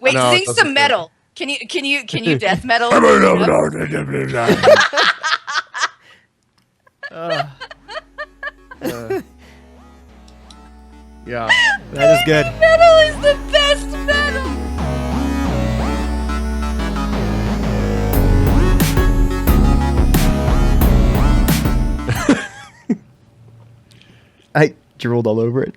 Wait, No, sing some metal. Can you death metal? Yeah. That is good. Metal is the best metal. I drooled all over it.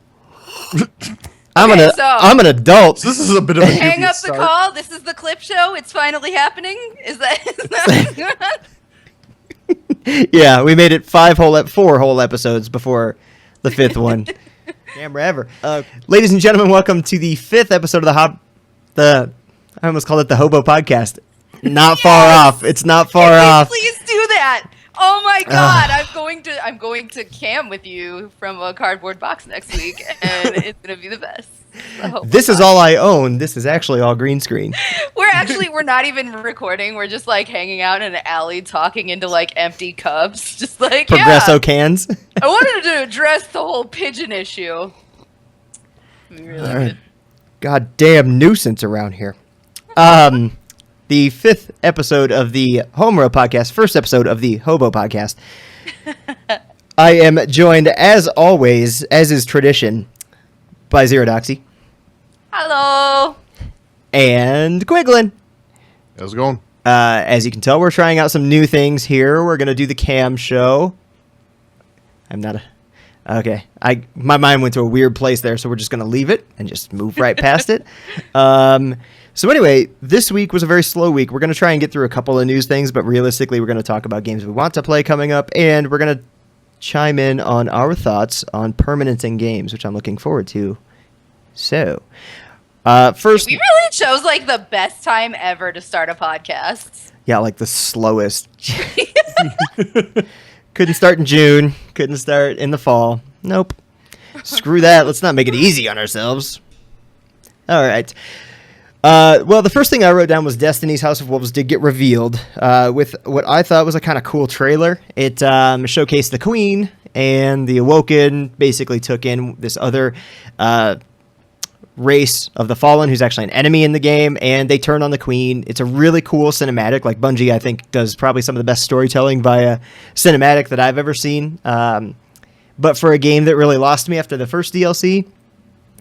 I'm an adult. This is a bit of a Hang up dubious the start. call. This is the clip show. It's finally happening. Is that Yeah, we made it 4 whole episodes before the 5th one. Camera ever. Ladies and gentlemen, welcome to the 5th episode of I almost called it the Hobo podcast. Not far off. It's not far off. Please do that. Oh my God! I'm going to cam with you from a cardboard box next week, and it's gonna be the best. This is all I own. This is actually all green screen. We're not even recording. We're just like hanging out in an alley, talking into like empty cups, just like Progresso cans. I wanted to address the whole pigeon issue. Really good. Goddamn nuisance around here. The 5th episode of the HomeRow podcast, first episode of the Hobo podcast. I am joined, as always, as is tradition, by Zero Doxy. Hello. And Quiglin. How's it going? As you can tell, we're trying out some new things here. We're going to do the cam show. Okay. My mind went to a weird place there, so we're just going to leave it and just move right past it. So anyway, this week was a very slow week. We're going to try and get through a couple of news things, but realistically, we're going to talk about games we want to play coming up, and we're going to chime in on our thoughts on permanence in games, which I'm looking forward to. So, first... We really chose like the best time ever to start a podcast. Yeah, like the slowest. Couldn't start in June. Couldn't start in the fall. Nope. Screw that. Let's not make it easy on ourselves. All right. Well, the first thing I wrote down was Destiny's House of Wolves did get revealed with what I thought was a kind of cool trailer. It showcased the Queen, and the Awoken basically took in this other race of the Fallen who's actually an enemy in the game, and they turn on the Queen. It's a really cool cinematic. Like, Bungie, I think, does probably some of the best storytelling via cinematic that I've ever seen. But for a game that really lost me after the first DLC,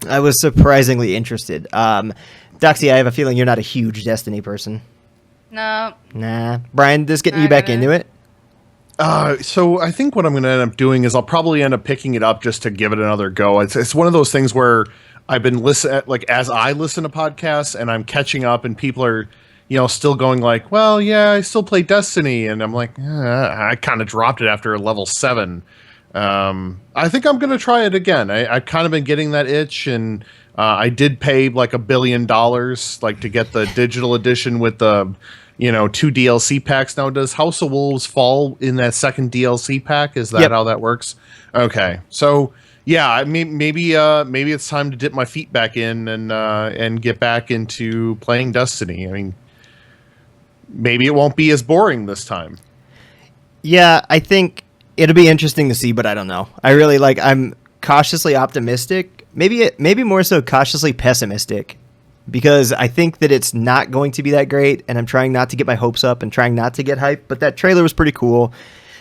I was surprisingly interested. Doxy, I have a feeling you're not a huge Destiny person. No. Nah. Brian, this getting you back into it? So I think what I'm going to end up doing is I'll probably end up picking it up just to give it another go. It's one of those things where I've been as I listen to podcasts and I'm catching up and people are, still going like, well, yeah, I still play Destiny. And I'm like, I kind of dropped it after level 7. I think I'm going to try it again. I've kind of been getting that itch, and I did pay like $1 billion like to get the digital edition with the 2 DLC packs. Now, does House of Wolves fall in that second DLC pack? Is that how that works? Okay, so yeah, maybe it's time to dip my feet back in and get back into playing Destiny. I mean, maybe it won't be as boring this time. Yeah, I think it'll be interesting to see, but I don't know. I'm cautiously optimistic, maybe more so cautiously pessimistic, because I think that it's not going to be that great, and I'm trying not to get my hopes up and trying not to get hyped, but that trailer was pretty cool.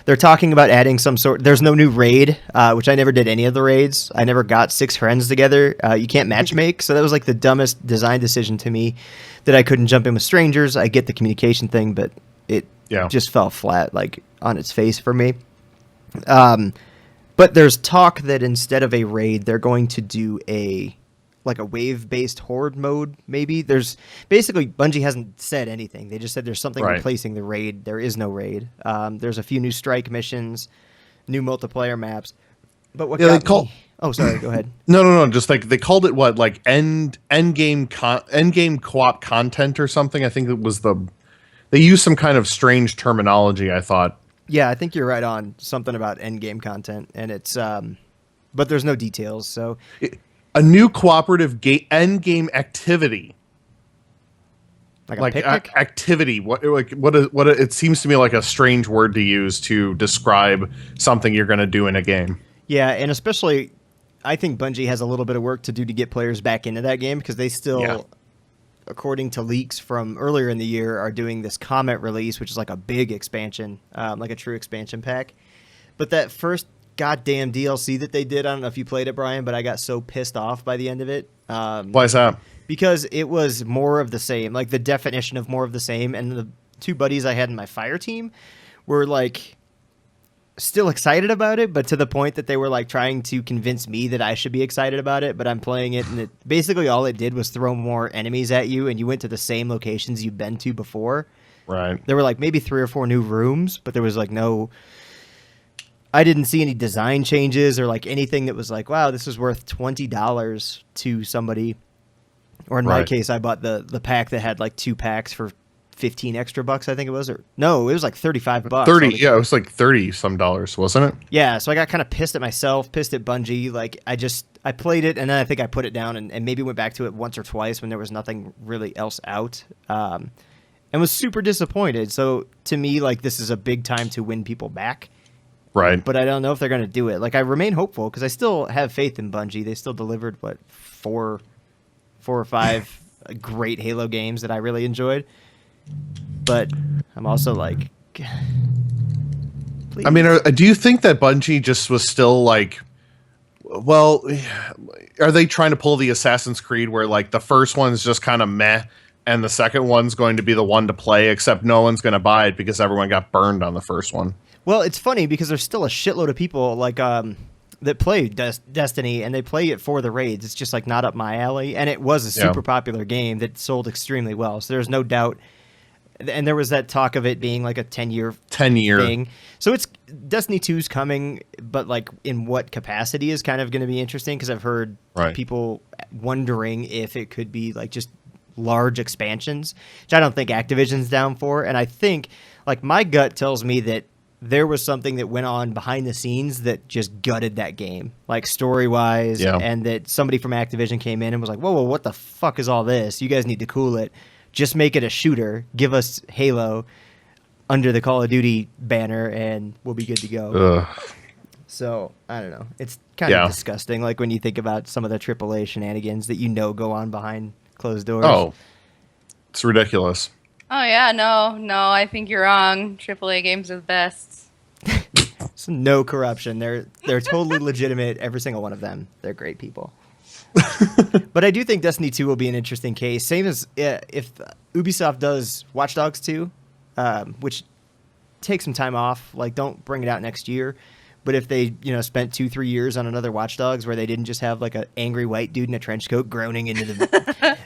They're talking about adding there's no new raid, which I never did any of the raids. I never got 6 friends together. You can't matchmake, so that was like the dumbest design decision to me, that I couldn't jump in with strangers. I get the communication thing, but it just fell flat, like on its face for me. But there's talk that instead of a raid, they're going to do a wave-based horde mode, maybe. There's basically, Bungie hasn't said anything. They just said there's something replacing the raid. There is no raid. There's a few new strike missions, new multiplayer maps. But what Oh, sorry, go ahead. No. Just like they called it end game co-op content or something. I think it was they used some kind of strange terminology, I thought. Yeah, I think you're right on something about endgame content, and it's but there's no details. So a new cooperative endgame activity, like a picnic? Activity. What it seems to me like a strange word to use to describe something you're going to do in a game. Yeah, and especially, I think Bungie has a little bit of work to do to get players back into that game, because they still according to leaks from earlier in the year, are doing this Comet release, which is like a big expansion, like a true expansion pack. But that first goddamn DLC that they did, I don't know if you played it, Brian, but I got so pissed off by the end of it. Why is that? Because it was more of the same, like the definition of more of the same. And the two buddies I had in my fire team were like still excited about it, but to the point that they were like trying to convince me that I should be excited about it. But I'm playing it, and it basically all it did was throw more enemies at you, and you went to the same locations you've been to before. Right. There were like maybe 3 or 4 new rooms, but there was like no. I didn't see any design changes or like anything that was like, wow, this is worth $20 to somebody. Or in my case, I bought the pack that had like 2 packs for 15 extra bucks, I think it was. Or no, it was like $35. 30, yeah, it was like 30 some dollars, wasn't it? Yeah, so I got kind of pissed at myself, pissed at Bungie. Like I played it, and then I think I put it down and maybe went back to it once or twice when there was nothing really else out. And was super disappointed. So to me, like, this is a big time to win people back. Right. But I don't know if they're going to do it. Like, I remain hopeful because I still have faith in Bungie. They still delivered, 4 or 5 great Halo games that I really enjoyed. But I'm also like, please. I mean, do you think that Bungie just was still like, well, are they trying to pull the Assassin's Creed where like the first one's just kind of meh and the second one's going to be the one to play, except no one's going to buy it because everyone got burned on the first one? Well, it's funny because there's still a shitload of people like that play Destiny, and they play it for the raids. It's just like not up my alley, and it was a super popular game that sold extremely well. So there's no doubt. And there was that talk of it being like a 10-year thing. So it's Destiny 2's coming, but like in what capacity is kind of going to be interesting because I've heard people wondering if it could be like just large expansions, which I don't think Activision's down for. And I think like my gut tells me that there was something that went on behind the scenes that just gutted that game, like story-wise, and that somebody from Activision came in and was like, whoa, what the fuck is all this? You guys need to cool it. Just make it a shooter. Give us Halo under the Call of Duty banner, and we'll be good to go. Ugh. So, I don't know. It's kind of disgusting, like when you think about some of the AAA shenanigans that go on behind closed doors. Oh, it's ridiculous. Oh, yeah, no, I think you're wrong. AAA games are the best. So no corruption. They're totally legitimate, every single one of them. They're great people. But I do think Destiny 2 will be an interesting case. Same as if Ubisoft does Watch Dogs 2, which take some time off. Like, don't bring it out next year. But if they, spent 2-3 years on another Watch Dogs where they didn't just have like an angry white dude in a trench coat groaning into the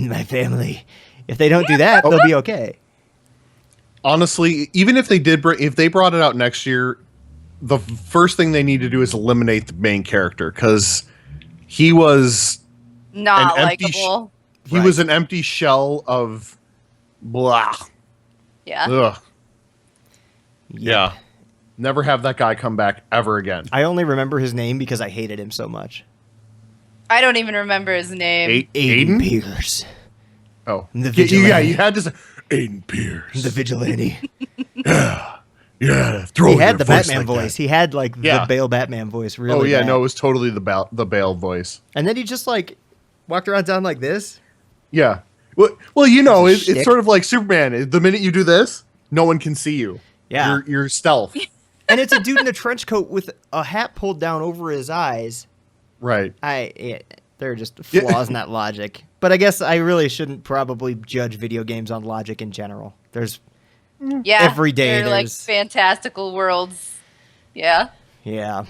my family. If they don't do that, they'll be okay. Honestly, even if they did, if they brought it out next year, the first thing they need to do is eliminate the main character because he was not likable. He was an empty shell of blah. Yeah. Ugh. Yeah. Never have that guy come back ever again. I only remember his name because I hated him so much. I don't even remember his name. Aiden Pierce. Oh. The vigilante. Yeah, you had to say Aiden Pierce. The vigilante. Yeah. He had the Batman voice. He had like the Bale Batman voice. Really. Oh yeah, bad. no, it was totally the Bale voice. And then he just like walked around town like this. Yeah. Well, it's sort of like Superman. The minute you do this, no one can see you. Yeah. You're stealth. And it's a dude in a trench coat with a hat pulled down over his eyes. Right. There are just flaws in that logic. But I guess I really shouldn't probably judge video games on logic in general. There's every day they're like fantastical worlds. Yeah. Yeah.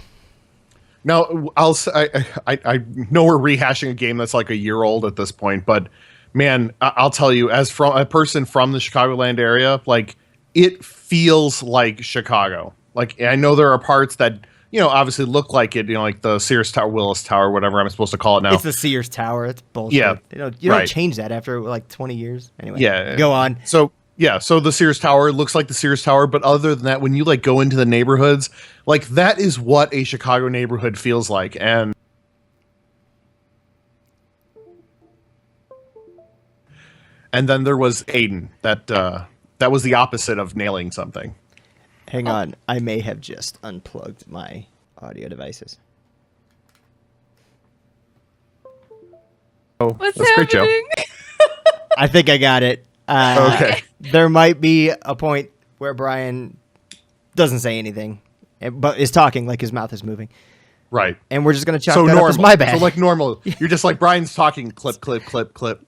Now, I know we're rehashing a game that's like a year old at this point, but man, I'll tell you, as from a person from the Chicagoland area, like it feels like Chicago. Like I know there are parts that obviously look like it, like the Sears Tower, Willis Tower, whatever I'm supposed to call it now. It's the Sears Tower. It's bullshit. Yeah, you don't change that after like 20 years. Anyway, go on. So the Sears Tower looks like the Sears Tower, but other than that, when you like go into the neighborhoods, like that is what a Chicago neighborhood feels like. And then there was Aiden. That was the opposite of nailing something. Hang on, I may have just unplugged my audio devices. Oh, What's that's happening? great, Joe. I think I got it. Okay. There might be a point where Brian doesn't say anything, but is talking like his mouth is moving. Right. And we're just going to chalk So that normal. up as my bad. So like normal. You're just like Brian's talking clip, clip, clip, clip.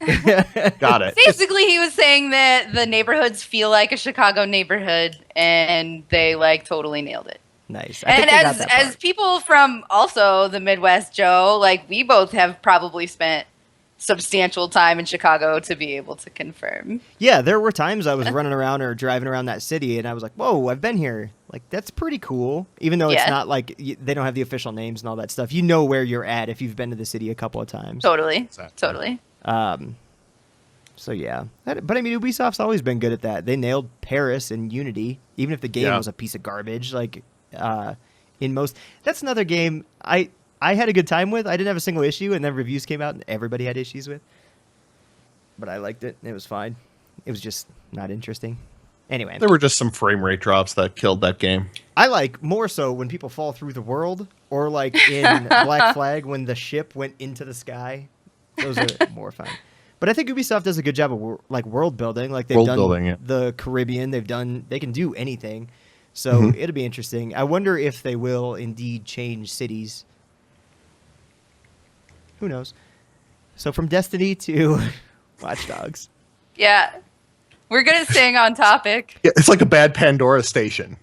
Got it. Basically, he was saying that the neighborhoods feel like a Chicago neighborhood, and they like totally nailed it. Nice. And as people from also the Midwest, Joe, like we both have probably spent substantial time in Chicago to be able to confirm. Yeah, there were times I was running around or driving around that city, and I was like, "Whoa, I've been here! Like that's pretty cool." Even though it's not like they don't have the official names and all that stuff, you know where you're at if you've been to the city a couple of times. Totally. So yeah, but I mean, Ubisoft's always been good at that. They nailed Paris and Unity, even if the game was a piece of garbage. Like in most, that's another game I had a good time with. I didn't have a single issue, and then reviews came out and everybody had issues with. But I liked it. It was fine. It was just not interesting. Anyway. There were just some frame rate drops that killed that game. I like more so when people fall through the world, or like in Black Flag when the ship went into the sky. Those are more fun. But I think Ubisoft does a good job of like world building. Like they've done the Caribbean. They can do anything. So it'll be interesting. I wonder if they will indeed change cities. Who knows? So from Destiny to Watch Dogs. Yeah. We're good at staying on topic. Yeah, it's like a bad Pandora station.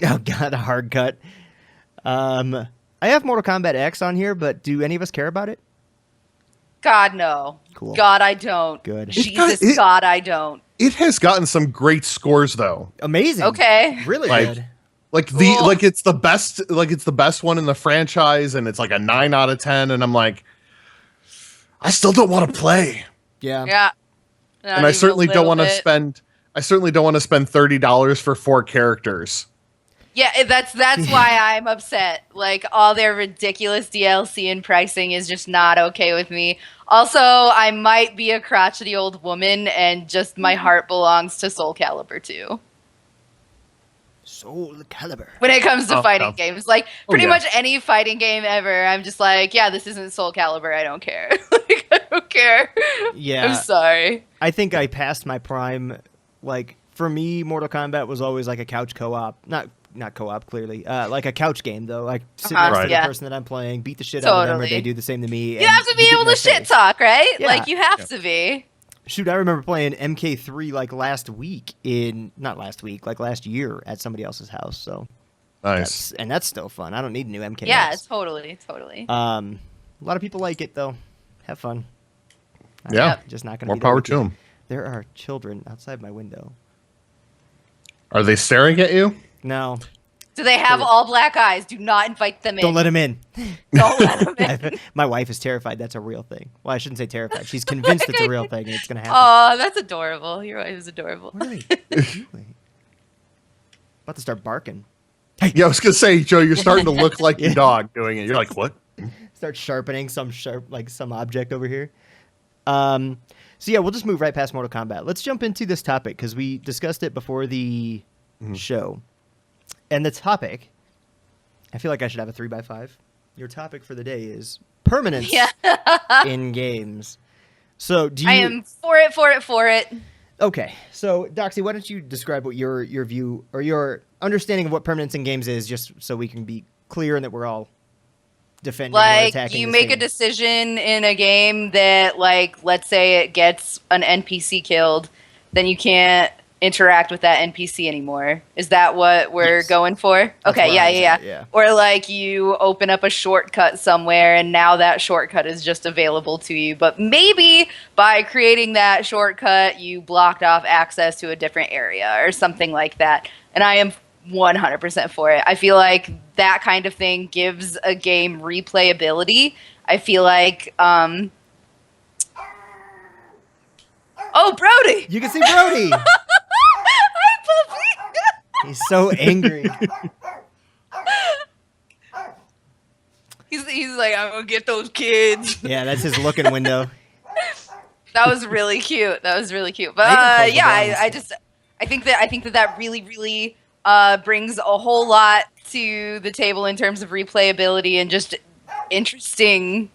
Oh, God, a hard cut. I have Mortal Kombat X on here, but do any of us care about it? God, no. Cool. God, I don't. Good. Jesus, God, I don't. It has gotten some great scores, though. Amazing. Okay. Really like, good. Like it's the best one in the franchise, and it's like a 9 out of 10, and I'm like, I still don't want to play. Yeah. Yeah. And I certainly don't want to spend $30 for 4 characters. Yeah, that's why I'm upset. Like all their ridiculous DLC and pricing is just not okay with me. Also, I might be a crotchety old woman, and just my heart belongs to Soul Calibur 2. Soul Calibur. When it comes to fighting games, like pretty much any fighting game ever, I'm just like, yeah, this isn't Soul Calibur. I don't care. Like, I don't care. Yeah. I'm sorry. I think I passed my prime. Like for me, Mortal Kombat was always like a couch co-op. Not co-op, clearly. Like a couch game, though. Like sit next to the person that I'm playing, beat the shit out of them, or they do the same to me. You have to be able to shit talk, right? Yeah. Like you have to be. Shoot, I remember playing MK3 like last year at somebody else's house. So nice, that's still fun. I don't need a new MK. Yeah, totally. A lot of people like it though. Have fun. Yeah, just not gonna. More power to them. There are children outside my window. Are they staring at you? No. Do they have all black eyes? Do not invite them in. Don't let them in. Don't let them in. My wife is terrified that's a real thing. Well, I shouldn't say terrified. She's convinced it's a real thing and it's going to happen. Oh, that's adorable. Your wife is adorable. What are they doing? About to start barking. Yeah, I was going to say, Joe, you're starting to look like your dog doing it. You're like, what? Start sharpening some object over here. So yeah, we'll just move right past Mortal Kombat. Let's jump into this topic because we discussed it before the show. And the topic, I feel like I should have a 3x5. Your topic for the day is permanence in games. So do you... I am for it. Okay, so Doxy, why don't you describe what your view or your understanding of what permanence in games is, just so we can be clear and that we're all defending or attacking. Like you make a decision in a game that, like, let's say it gets an NPC killed, then you can't interact with that NPC anymore. Is that what we're going for? Okay, yeah. Or like you open up a shortcut somewhere and now that shortcut is just available to you, but maybe by creating that shortcut you blocked off access to a different area or something like that. And I am 100% for it. I feel like that kind of thing gives a game replayability. I feel like oh, Brody! You can see Brody! Hi, puppy! He's so angry. He's like, I'm gonna get those kids. Yeah, that's his looking window. That was really cute. But I think that really brings a whole lot to the table in terms of replayability and just interesting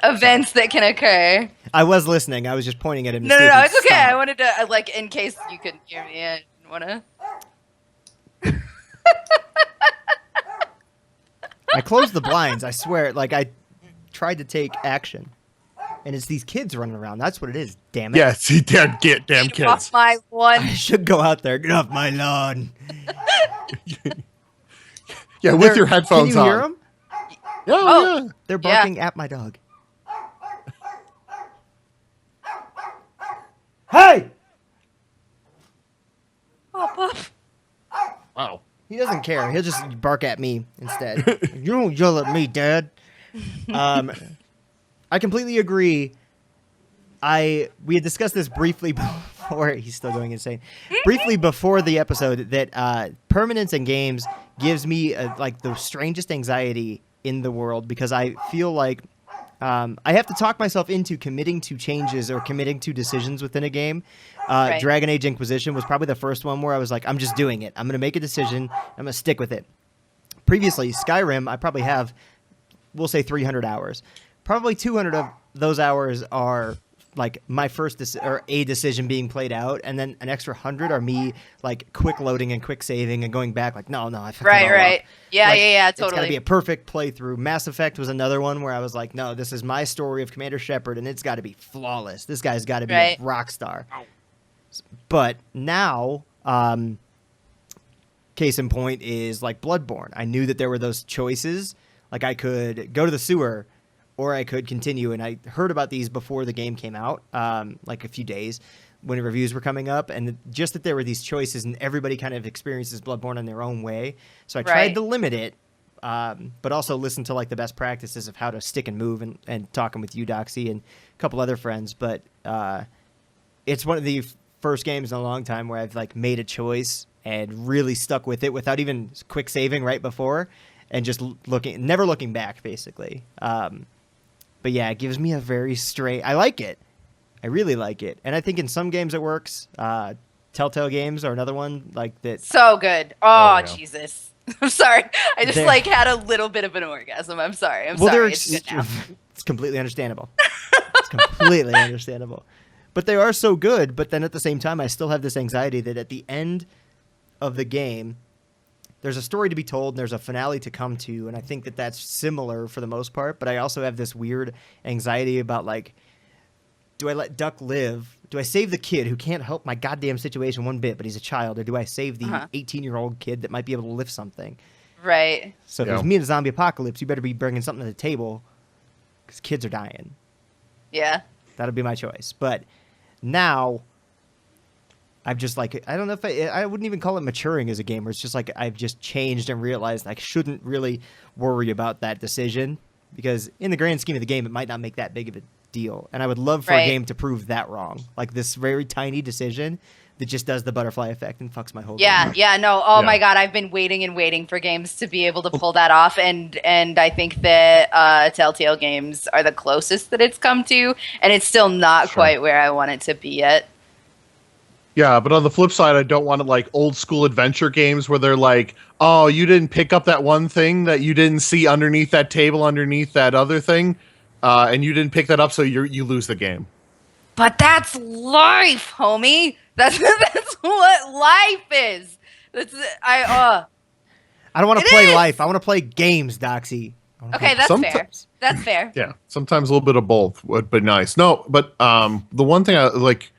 events that can occur. I was listening. I was just pointing at him. No, it's okay. I wanted to, like, in case you couldn't hear me, I didn't want to. I closed the blinds. I swear. Like, I tried to take action. And it's these kids running around. That's what it is. Damn it. Yeah, see, damn Get kids. off my lawn. I should go out there. Get off my lawn. Yeah, with your headphones on. Can you hear on. them? Oh, yeah. They're barking at my dog. Hey! Pop. Wow. He doesn't care. He'll just bark at me instead. You don't yell at me, Dad. I completely agree. We had discussed this briefly before. He's still going insane. Briefly before the episode, that permanence in games gives me like the strangest anxiety in the world, because I feel like I have to talk myself into committing to changes or committing to decisions within a game. Right. Dragon Age Inquisition was probably the first one where I was like, I'm just doing it. I'm going to make a decision. I'm going to stick with it. Previously, Skyrim, I probably have, we'll say 300 hours. Probably 200 of those hours are like my first a decision being played out, and then an extra 100 are me like quick loading and quick saving and going back like, no, I fucked it all Right. up. Yeah, Like, totally. It's got to be a perfect playthrough. Mass Effect was another one where I was like, no, this is my story of Commander Shepard, and it's got to be flawless. This guy's got to be a rock star. But now, case in point is like Bloodborne. I knew that there were those choices. Like I could go to the sewer, or I could continue. And I heard about these before the game came out, like a few days when reviews were coming up. And just that there were these choices, and everybody kind of experiences Bloodborne in their own way. So I tried to limit it, but also listen to like the best practices of how to stick and move, and talking with you, Doxy, and a couple other friends. But it's one of the first games in a long time where I've like made a choice and really stuck with it without even quick saving right before, and just never looking back, basically. But yeah, it gives me a very straight. I like it. I really like it, and I think in some games it works. Telltale games are another one like that. So good. Oh, yeah. Jesus. I'm sorry. I just like had a little bit of an orgasm. I'm sorry. I'm sorry. It's completely understandable. It's completely understandable. But they are so good, but then at the same time, I still have this anxiety that at the end of the game, there's a story to be told and there's a finale to come to, and I think that that's similar for the most part, but I also have this weird anxiety about, like, do I let Duck live? Do I save the kid who can't help my goddamn situation one bit, but he's a child, or do I save the 18-year-old kid that might be able to lift something? Right. So if there's me in a zombie apocalypse, you better be bringing something to the table, because kids are dying. Yeah. That'll be my choice. But now, I've just like, I don't know if I wouldn't even call it maturing as a gamer. It's just like I've just changed and realized I shouldn't really worry about that decision, because in the grand scheme of the game, it might not make that big of a deal. And I would love for a game to prove that wrong. Like this very tiny decision that just does the butterfly effect and fucks my whole game. Yeah, no. Oh my God, I've been waiting and waiting for games to be able to pull that off, and I think that Telltale games are the closest that it's come to, and it's still not quite where I want it to be yet. Yeah, but on the flip side, I don't want it like old school adventure games where they're like, oh, you didn't pick up that one thing that you didn't see underneath that table, underneath that other thing, and you didn't pick that up, so you lose the game. But that's life, homie. That's what life is. I don't want to play life. I want to play games, Doxy. Okay, that's fair. That's fair. Yeah, sometimes a little bit of both would be nice. No, but the one thing I like,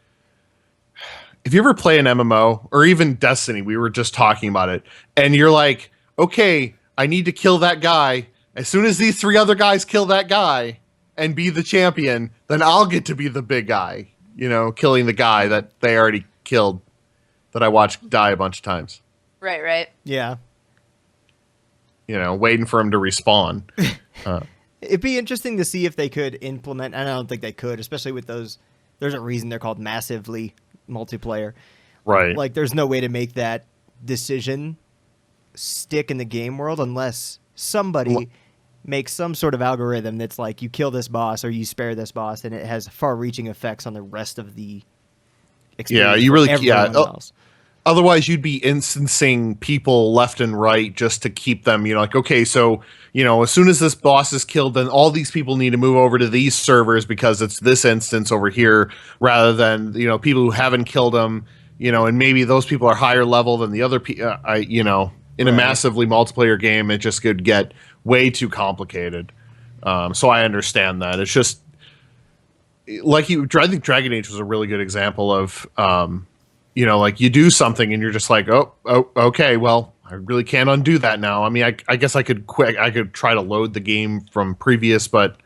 if you ever play an MMO or even Destiny, we were just talking about it, and you're like, okay, I need to kill that guy. As soon as these 3 other guys kill that guy and be the champion, then I'll get to be the big guy, you know, killing the guy that they already killed, that I watched die a bunch of times. Right. Yeah. You know, waiting for him to respawn. It'd be interesting to see if they could implement, and I don't think they could, especially with those, there's a reason they're called massively multiplayer. Right. Like, there's no way to make that decision stick in the game world unless somebody makes some sort of algorithm that's like, you kill this boss or you spare this boss, and it has far-reaching effects on the rest of the experience. Yeah, you really else. Otherwise, you'd be instancing people left and right just to keep them, like, okay, so, as soon as this boss is killed, then all these people need to move over to these servers because it's this instance over here, rather than, people who haven't killed them, and maybe those people are higher level than the other people, in a massively multiplayer game, it just could get way too complicated. So I understand that. It's just, I think Dragon Age was a really good example of, like you do something and you're just like, oh, okay, well, I really can't undo that now. I mean, I guess I could try to load the game from previous, but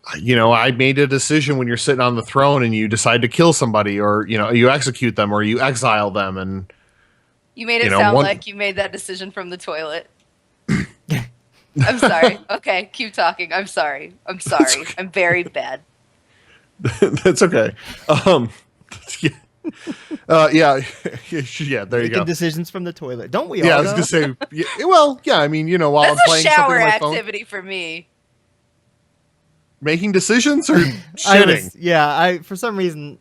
I made a decision when you're sitting on the throne and you decide to kill somebody, or, you execute them or you exile them. And you made it sound like you made that decision from the toilet. I'm sorry. Okay, keep talking. I'm sorry. Okay. I'm very bad. That's okay. Yeah, there you go. Making decisions from the toilet. Don't we all? Yeah, I was going to say, I mean, while That's I'm playing something something on my activity phone. for me. Making decisions or shitting? For some reason,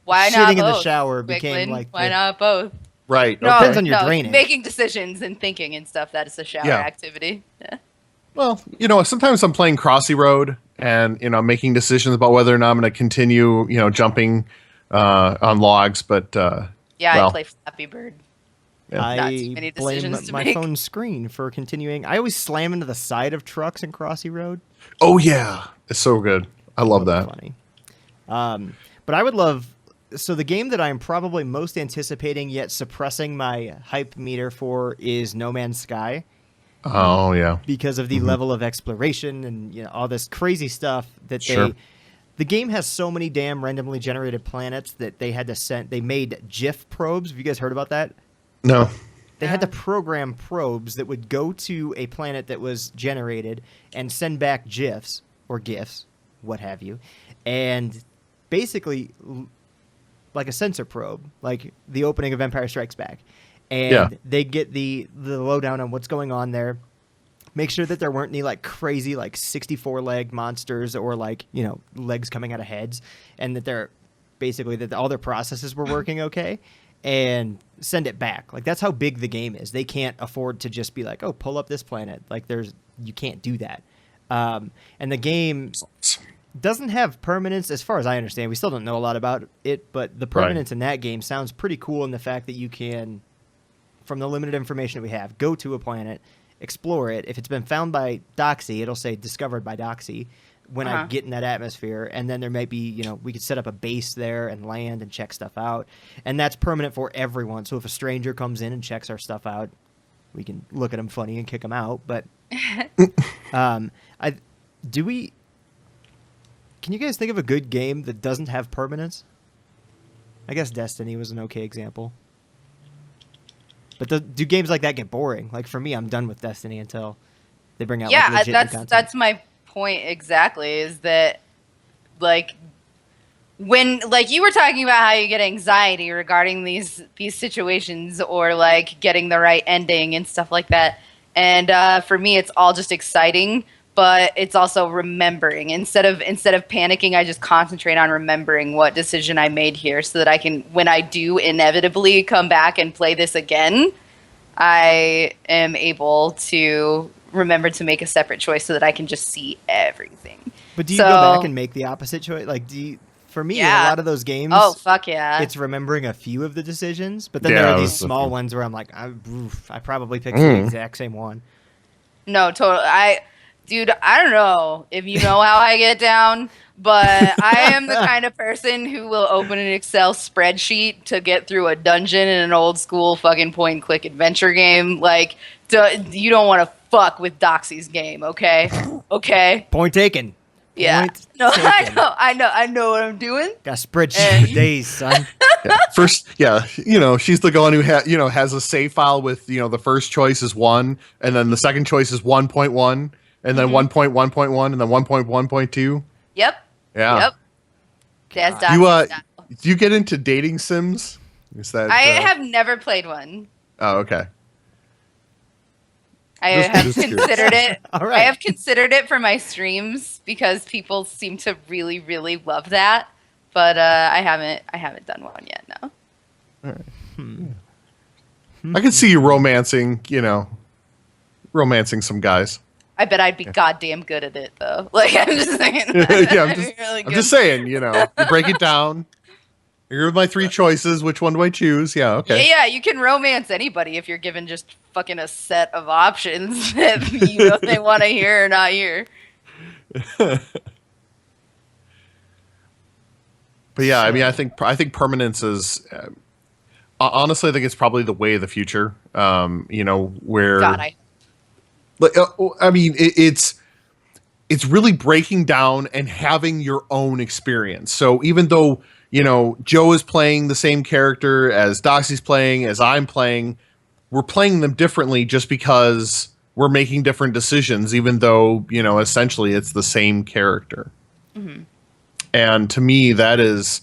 why shitting not in both, the shower Wicklin? became like why not both? Right. No, depends on your drainage. Making decisions and thinking and stuff, that is a shower activity. Yeah. Well, sometimes I'm playing Crossy Road and, making decisions about whether or not I'm going to continue, jumping on logs. But I play Flappy Bird. Yeah. Not too many decisions to my make. phone screen for continuing. I always slam into the side of trucks in Crossy Road. Oh, yeah. It's so good. I love that. Funny. But I would love... So the game that I'm probably most anticipating yet suppressing my hype meter for is No Man's Sky. Oh, yeah. Because of the level of exploration and all this crazy stuff that the game has so many damn randomly generated planets that they had to send. They made GIF probes. Have you guys heard about that? No. They had to program probes that would go to a planet that was generated and send back GIFs or GIFs, what have you, and basically like a sensor probe, like the opening of Empire Strikes Back. And they get the lowdown on what's going on there. Make sure that there weren't any like crazy like 64-legged monsters or like, legs coming out of heads, and that they're basically that all their processes were working okay, and send it back. Like that's how big the game is. They can't afford to just be like, oh, pull up this planet. Like you can't do that. And the game doesn't have permanence as far as I understand. We still don't know a lot about it, but the permanence in that game sounds pretty cool in the fact that you can, from the limited information that we have, go to a planet, explore it. If it's been found by Doxy, it'll say discovered by Doxy when I get in that atmosphere. And then there might be, we could set up a base there and land and check stuff out. And that's permanent for everyone. So if a stranger comes in and checks our stuff out, we can look at them funny and kick them out. But can you guys think of a good game that doesn't have permanence? I guess Destiny was an okay example. But do games like that get boring? Like for me, I'm done with Destiny until they bring out like, legit new content. That's my point exactly. Is that like when you were talking about how you get anxiety regarding these situations or like getting the right ending and stuff like that. And for me, it's all just exciting, but it's also remembering. Instead of panicking, I just concentrate on remembering what decision I made here, so that I can, when I do inevitably come back and play this again, I am able to remember to make a separate choice so that I can just see everything. But do you go back and make the opposite choice? Like, for me, in a lot of those games, oh fuck yeah, it's remembering a few of the decisions. But then there are these small ones where I'm like, I probably picked the exact same one. No, totally. Dude, I don't know if you know how I get down, but I am the kind of person who will open an Excel spreadsheet to get through a dungeon in an old school fucking point-and-click adventure game. Like, you don't want to fuck with Doxy's game, okay? Okay? Point taken. Yeah. No, taken. I know what I'm doing. Got a spreadsheet for days, son. First, she's the one who has a save file with, the first choice is 1, and then the second choice is 1.1. And then 1.1.1 and then 1.1.2. Yep. Yeah. Yep. That's Doxy style. Do you get into dating sims? Is that? I have never played one. Oh, okay. I have considered it. All right. I have considered it for my streams because people seem to really, really love that. But I haven't done one yet. No. All right. I could see you romancing some guys. I bet I'd be goddamn good at it, though. Like, I'm just saying. Yeah, I'm just saying, you break it down. Here are my 3 choices. Which one do I choose? Yeah, okay. Yeah, you can romance anybody if you're given just fucking a set of options that they want to hear or not hear. But yeah, I mean, I think permanence is honestly, I think it's probably the way of the future. Where God, I mean, it's really breaking down and having your own experience. So even though Joe is playing the same character as Doxy's playing, as I'm playing, we're playing them differently just because we're making different decisions, even though essentially it's the same character. Mm-hmm. And to me, that's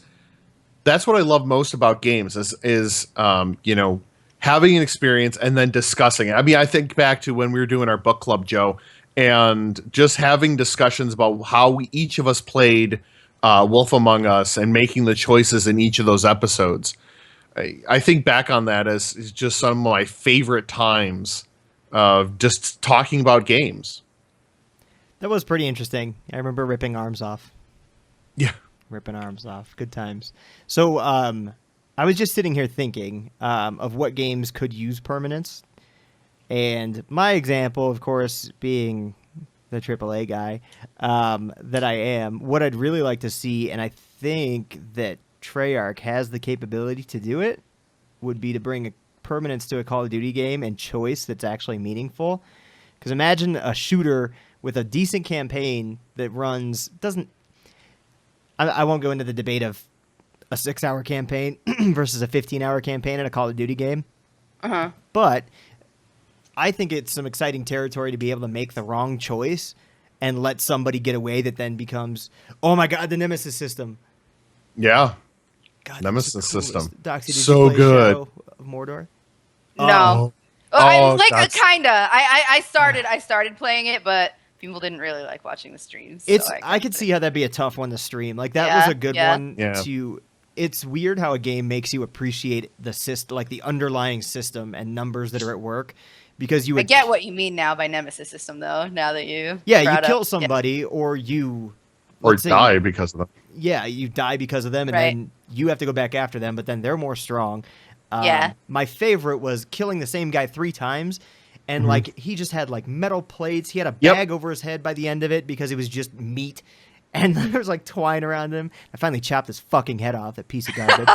what I love most about games is having an experience and then discussing it. I mean, I think back to when we were doing our book club, Joe, and just having discussions about how each of us played Wolf Among Us and making the choices in each of those episodes. I think back on that as just some of my favorite times of just talking about games. That was pretty interesting. I remember ripping arms off. Yeah. Ripping arms off. Good times. So I was just sitting here thinking of what games could use permanence. And my example, of course, being the AAA guy that I am, what I'd really like to see, and I think that Treyarch has the capability to do it, would be to bring a permanence to a Call of Duty game and choice that's actually meaningful. Because imagine a shooter with a decent campaign that I won't go into the debate of a 6-hour campaign versus a 15-hour campaign in a Call of Duty game. Uh-huh. But I think it's some exciting territory to be able to make the wrong choice and let somebody get away that then becomes, oh my God, the Nemesis System. Yeah. God, Nemesis System. Doxy, did so you play good. Shadow of Mordor? No. I kinda. I Oh. started playing it, but people didn't really like watching the streams. I could see how that'd be a tough one to stream. Like that was a good one to. It's weird how a game makes you appreciate the system, like the underlying system and numbers that are at work, because you would I get what you mean now by Nemesis System, though. Now that you you kill somebody or die because of them. Yeah, you die because of them, and then you have to go back after them, but then they're more strong. My favorite was killing the same guy 3 times, and like he just had like metal plates. He had a bag over his head by the end of it because it was just meat, and there was like twine around him. I finally chopped his fucking head off, that piece of garbage.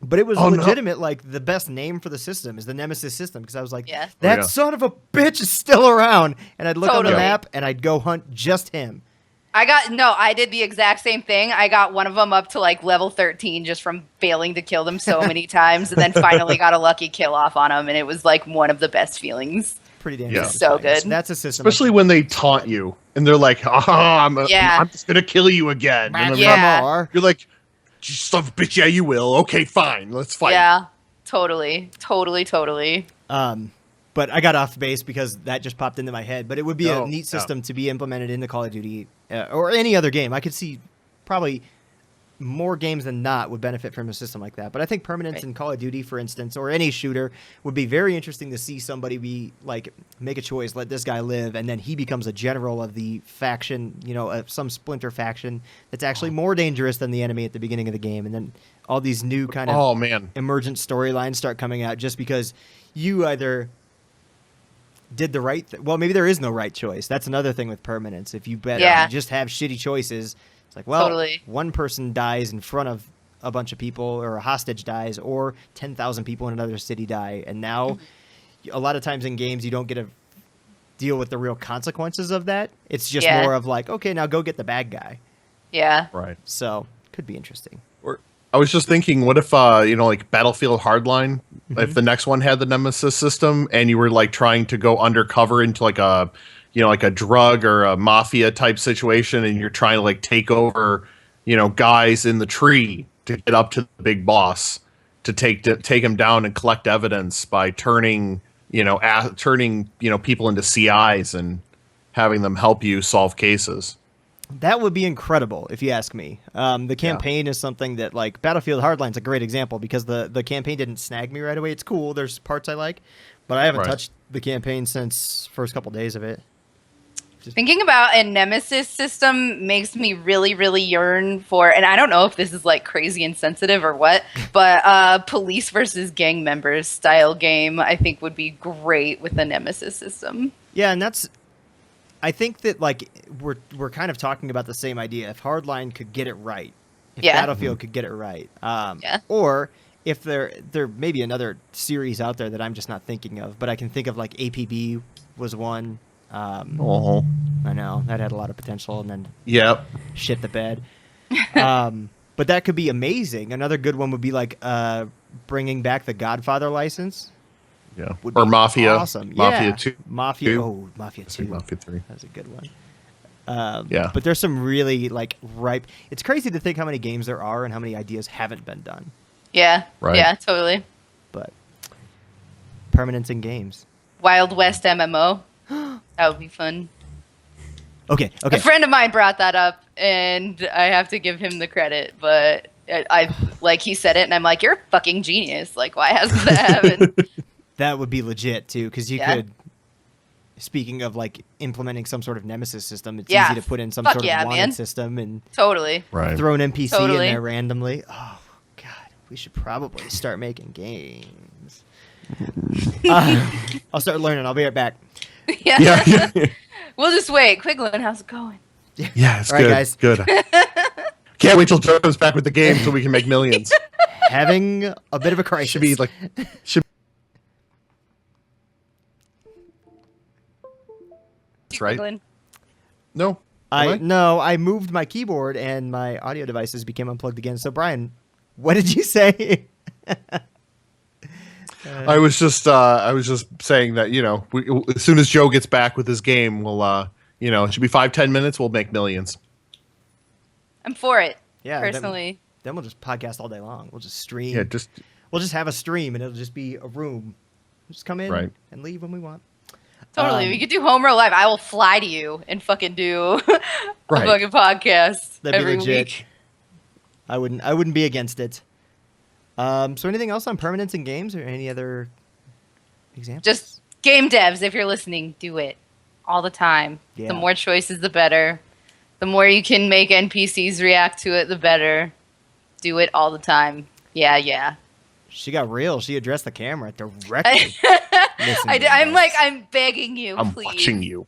But it was legitimate. Like the best name for the system is the Nemesis System, because I was like, that son of a bitch is still around, and I'd look on the map and I'd go hunt just him. I did the exact same thing. I got one of them up to like level 13 just from failing to kill them so many times, and then finally got a lucky kill off on them, and it was like one of the best feelings. Pretty damn so good. That's a system. Especially when they taunt you and they're like, I'm just going to kill you again. And you're like, you son of a bitch, yeah, you will. Okay, fine. Let's fight. Yeah, totally. But I got off base because that just popped into my head. But it would be a neat system to be implemented into Call of Duty or any other game. I could see probably more games than not would benefit from a system like that. But I think permanence in Call of Duty, for instance, or any shooter, would be very interesting to see somebody be like, make a choice, let this guy live, and then he becomes a general of the faction, some splinter faction that's actually more dangerous than the enemy at the beginning of the game. And then all these new kind of emergent storylines start coming out just because you either did the right well, maybe there is no right choice. That's another thing with permanence. If you just have shitty choices, it's like, well, one person dies in front of a bunch of people, or a hostage dies, or 10,000 people in another city die, and now a lot of times in games you don't get to deal with the real consequences of that. It's just more of like, okay, now go get the bad guy. Yeah. Right. So could be interesting. I was just thinking, what if, like Battlefield Hardline, if the next one had the Nemesis System and you were like trying to go undercover into like a, like a drug or a mafia type situation, and you're trying to like take over, guys in the tree to get up to the big boss to take him down and collect evidence by turning people into CIs and having them help you solve cases. That would be incredible, if you ask me. The campaign is something that, like, Battlefield Hardline's a great example because the campaign didn't snag me right away. It's cool. There's parts I like, but I haven't touched the campaign since first couple days of it. Thinking about a Nemesis system makes me really, really yearn for, and I don't know if this is like crazy insensitive or what, but police versus gang members style game I think would be great with the Nemesis system. Yeah, and I think that like we're kind of talking about the same idea. If Hardline could get it right, if Battlefield could get it right, or if there may be another series out there that I'm just not thinking of, but I can think of like APB was one. I know that had a lot of potential, and then shit the bed. But that could be amazing. Another good one would be like bringing back the Godfather license. Yeah, or Mafia. Awesome. Mafia yeah. 2. Mafia 2. Mafia 3. That's a good one. But there's some really like ripe. It's crazy to think how many games there are and how many ideas haven't been done. Yeah. Right. Yeah. Totally. But permanence in games. Wild West MMO. That would be fun. Okay. A friend of mine brought that up, and I have to give him the credit. But I like he said it, and I'm like, "You're a fucking genius! Like, why hasn't that happened?" That would be legit too, because you could. Speaking of like implementing some sort of Nemesis system, it's easy to put in some sort of wanted system and throw an NPC in there randomly. Oh god, we should probably start making games. I'll start learning. I'll be right back. Yeah. We'll just wait. Quiglin, how's it going? Yeah, it's all good. Right, guys. Good. Can't wait till Joe comes back with the game so we can make millions. Having a bit of a crisis. Should right? Quiglin? No. I moved my keyboard and my audio devices became unplugged again. So Brian, what did you say? I was just saying that, as soon as Joe gets back with his game, we'll it should be 5-10 minutes, we'll make millions. I'm for it. Yeah, personally. Then we'll just podcast all day long. We'll just stream. Yeah, we'll just have a stream and it'll just be a room. We'll just come in and leave when we want. Totally. We could do HomeRow Live. I will fly to you and fucking do a fucking podcast every week. I wouldn't be against it. So anything else on permanence in games or any other examples? Just game devs, if you're listening, do it all the time. Yeah. The more choices, the better. The more you can make NPCs react to it, the better. Do it all the time. Yeah. She got real. She addressed the camera directly. I'm begging you, I'm please. watching you.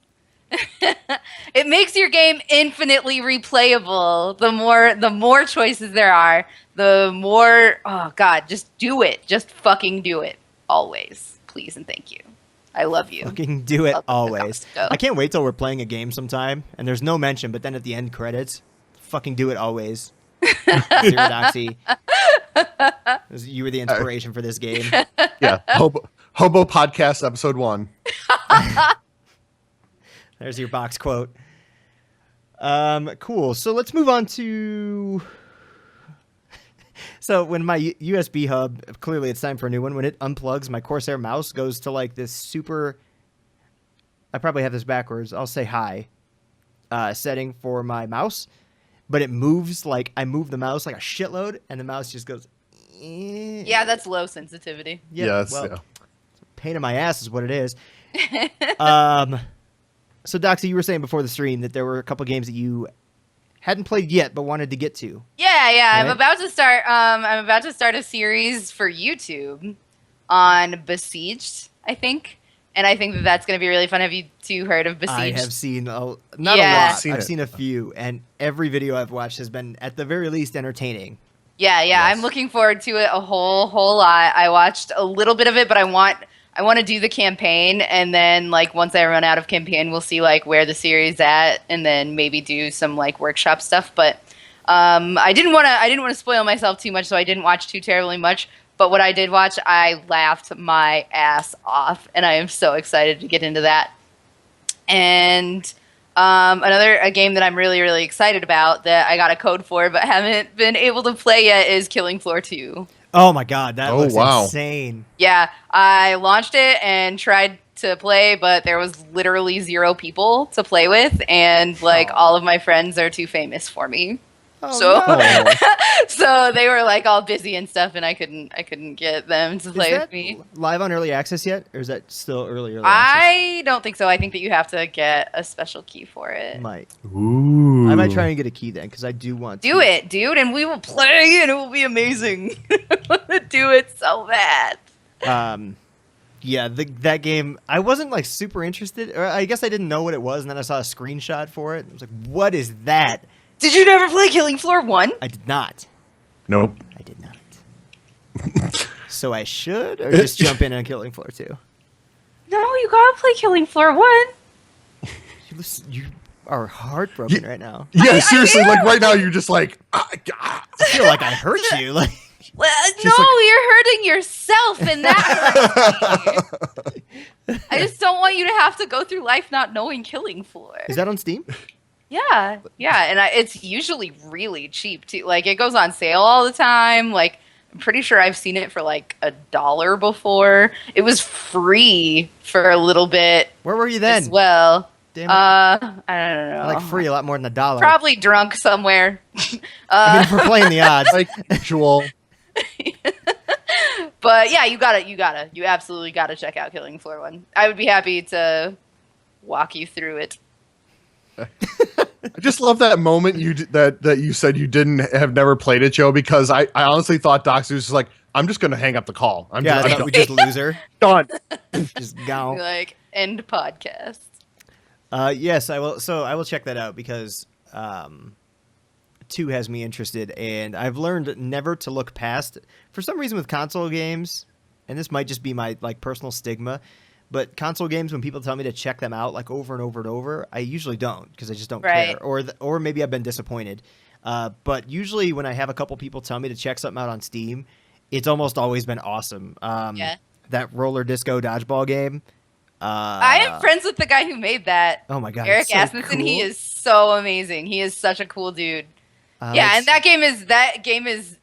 It makes your game infinitely replayable. The more choices there are, the more, oh God, just do it. Just fucking do it. Always. Please and thank you. I love you. Fucking do it always. I can't wait till we're playing a game sometime and there's no mention, but then at the end credits, fucking do it always. Zero Doxy. You were the inspiration for this game. Yeah. Hobo Podcast Episode 1. There's your box quote. Cool. So let's move on to... So when my USB hub, clearly it's time for a new one, when it unplugs, my Corsair mouse goes to like this super... I probably have this backwards. I'll say high setting for my mouse. But it moves like... I move the mouse like a shitload, and the mouse just goes... Yeah, that's low sensitivity. Yeah, pain in my ass is what it is. So, Doxy, you were saying before the stream that there were a couple games that you hadn't played yet but wanted to get to. Yeah. Right? I'm about to start a series for YouTube on Besieged, I think. And I think that's going to be really fun. Have you two heard of Besieged? I have seen not a lot. I've seen a few, and every video I've watched has been, at the very least, entertaining. Yeah. Yes. I'm looking forward to it a whole lot. I watched a little bit of it, but I want to do the campaign, and then like once I run out of campaign, we'll see like where the series at, and then maybe do some like workshop stuff. But I didn't want to spoil myself too much, so I didn't watch too terribly much. But what I did watch, I laughed my ass off, and I am so excited to get into that. And a game that I'm really, really excited about that I got a code for but haven't been able to play yet is Killing Floor 2. Oh my god, that looks insane. Yeah, I launched it and tried to play, but there was literally 0 people to play with, and like all of my friends are too famous for me. No. So they were like all busy and stuff, and I couldn't get them to play with me. Live on early access yet, or is that still early access? I don't think so. I think that you have to get a special key for it. Ooh. I might try and get a key then, because I do want to. Do it, dude, and we will play, and it will be amazing. I want to do it so bad. Yeah, that game, I wasn't like super interested, or I guess I didn't know what it was, and then I saw a screenshot for it. I was like, what is that? Did you never play Killing Floor 1? I did not. Nope. I did not. So I should, or just jump in on Killing Floor 2? No, you gotta play Killing Floor 1. You are heartbroken right now. Yeah, seriously, like right now you're just like, I feel like I hurt you. Like, Well, no, like- you're hurting yourself, and that hurts me. I just don't want you to have to go through life not knowing Killing Floor. is that on Steam? Yeah, and it's usually really cheap too. Like it goes on sale all the time. Like I'm pretty sure I've seen it for like $1 before. It was free for a little bit Where were you then? as well. Damn it. I don't know. I like free a lot more than $1. Probably drunk somewhere. I mean, if we're playing the odds. like usual. But yeah, you absolutely gotta check out Killing Floor 1. I would be happy to walk you through it. I just love that moment that you said you didn't have never played it, Joe, because I honestly thought Doxy was just like, I'm just going to hang up the call. I'm Yeah, I just thought we just loser. done. Just go. Like end podcast. Yes, I will. So I will check that out because 2 has me interested, and I've learned never to look past. For some reason, with console games, and this might just be my like personal stigma, but console games, when people tell me to check them out like over and over and over, I usually don't because I just don't care, or maybe I've been disappointed. But usually, when I have a couple people tell me to check something out on Steam, it's almost always been awesome. That roller disco dodgeball game. I am friends with the guy who made that. Oh my god, Eric it's so Asmussen. cool. He is so amazing. He is such a cool dude. Yeah, and that game is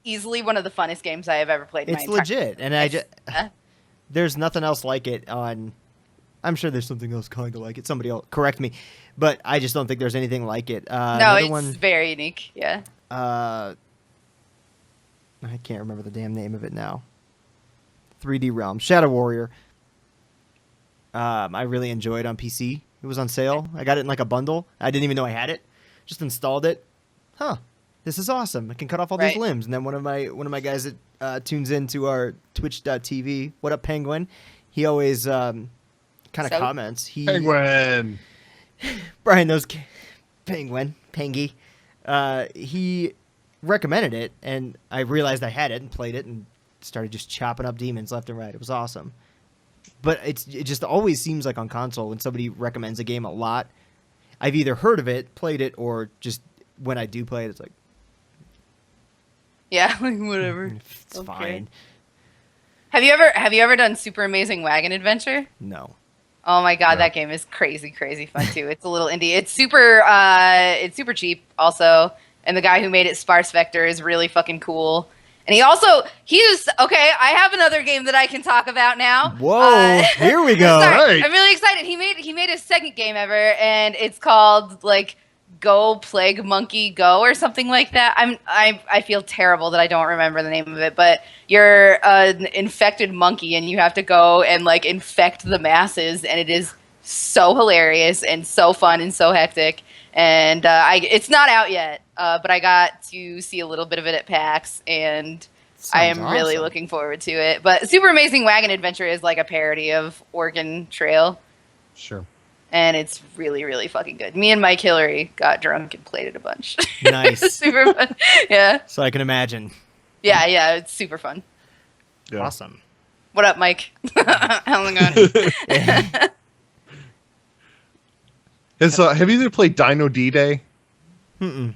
easily one of the funnest games I have ever played. It's legit, and there's nothing else like it on. I'm sure there's something else kind of like it. Somebody else correct me, but I just don't think there's anything like it. No, it's very unique. Yeah. I can't remember the damn name of it now. 3D Realm, Shadow Warrior. I really enjoyed on PC. It was on sale. I got it in like a bundle. I didn't even know I had it. Just installed it. This is awesome. I can cut off all these limbs. And then one of my guys that tunes into our twitch.tv, what up, Penguin? He always kind of comments. Penguin. Brian knows Penguin. Pengy. He recommended it, and I realized I had it and played it and started just chopping up demons left and right. It was awesome. But it just always seems like on console when somebody recommends a game a lot, I've either heard of it, played it, or just when I do play it, it's like, yeah, like whatever. It's fine. Have you ever done Super Amazing Wagon Adventure? No. Oh my god, that game is crazy fun too. It's a little indie. It's super cheap also, and the guy who made it, Sparse Vector, is really fucking cool. And he's okay. I have another game that I can talk about now. Whoa, here we go. Sorry, Right. I'm really excited. He made his second game ever, and it's called like Go Plague Monkey Go or something like that. I feel terrible that I don't remember the name of it, but you're an infected monkey and you have to go and like infect the masses, and it is so hilarious and so fun and so hectic. And it's not out yet, but I got to see a little bit of it at PAX, and I am really awesome. looking forward to it. But Super Amazing Wagon Adventure is like a parody of Oregon Trail. Sure. And it's really, really fucking good. Me and Mike Hillary got drunk and played it a bunch. Nice. Super fun. Yeah. So I can imagine. Yeah, it's super fun. Yeah. Awesome. What up, Mike? How's it going? Have you ever played Dino D-Day? Mm-mm.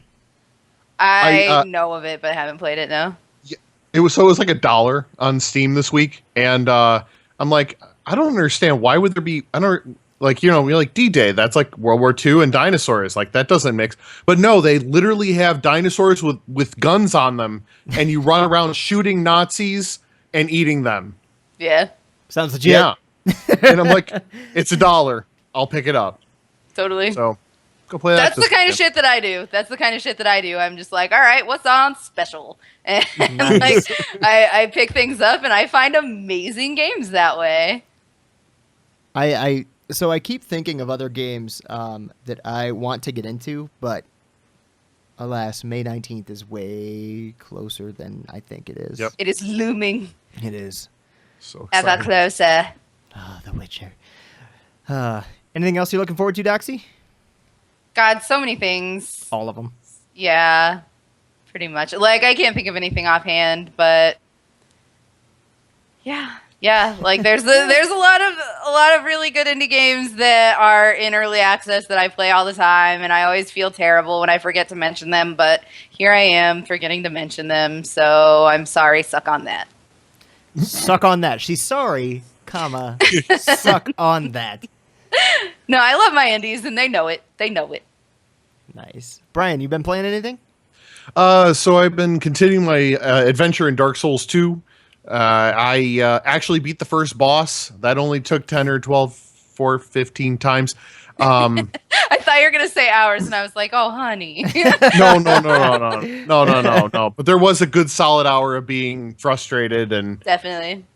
I know of it, but I haven't played it, no. It was like $1 on Steam this week, and I'm like, I don't understand, why would there be, I don't, like, you're like D-Day, that's like World War II and dinosaurs, like that doesn't mix. But no, they literally have dinosaurs with guns on them, and you run around shooting Nazis and eating them. Yeah. Sounds legit. Yeah. And I'm like, it's $1. I'll pick it up. Totally. So go play that. That's the kind of shit that I do. That's the kind of shit that I do. I'm just like, all right, what's on special? And like, I pick things up and I find amazing games that way. So I keep thinking of other games that I want to get into, but alas, May 19th is way closer than I think it is. Yep. It is looming It is. So ever exciting. closer. The Witcher. Anything else you're looking forward to, Doxy? God, so many things. All of them. Yeah, pretty much. Like, I can't think of anything offhand, but yeah. Like, there's a lot of really good indie games that are in early access that I play all the time, and I always feel terrible when I forget to mention them. But here I am forgetting to mention them, so I'm sorry. Suck on that. Suck on that. She's sorry, comma. Suck on that. No, I love my indies, and they know it. They know it. Nice. Brian, you been playing anything? So I've been continuing my adventure in Dark Souls 2. I actually beat the first boss. That only took 10 or 12, 15 times. I thought you were going to say hours, and I was like, oh, honey. No. But there was a good solid hour of being frustrated, and Definitely.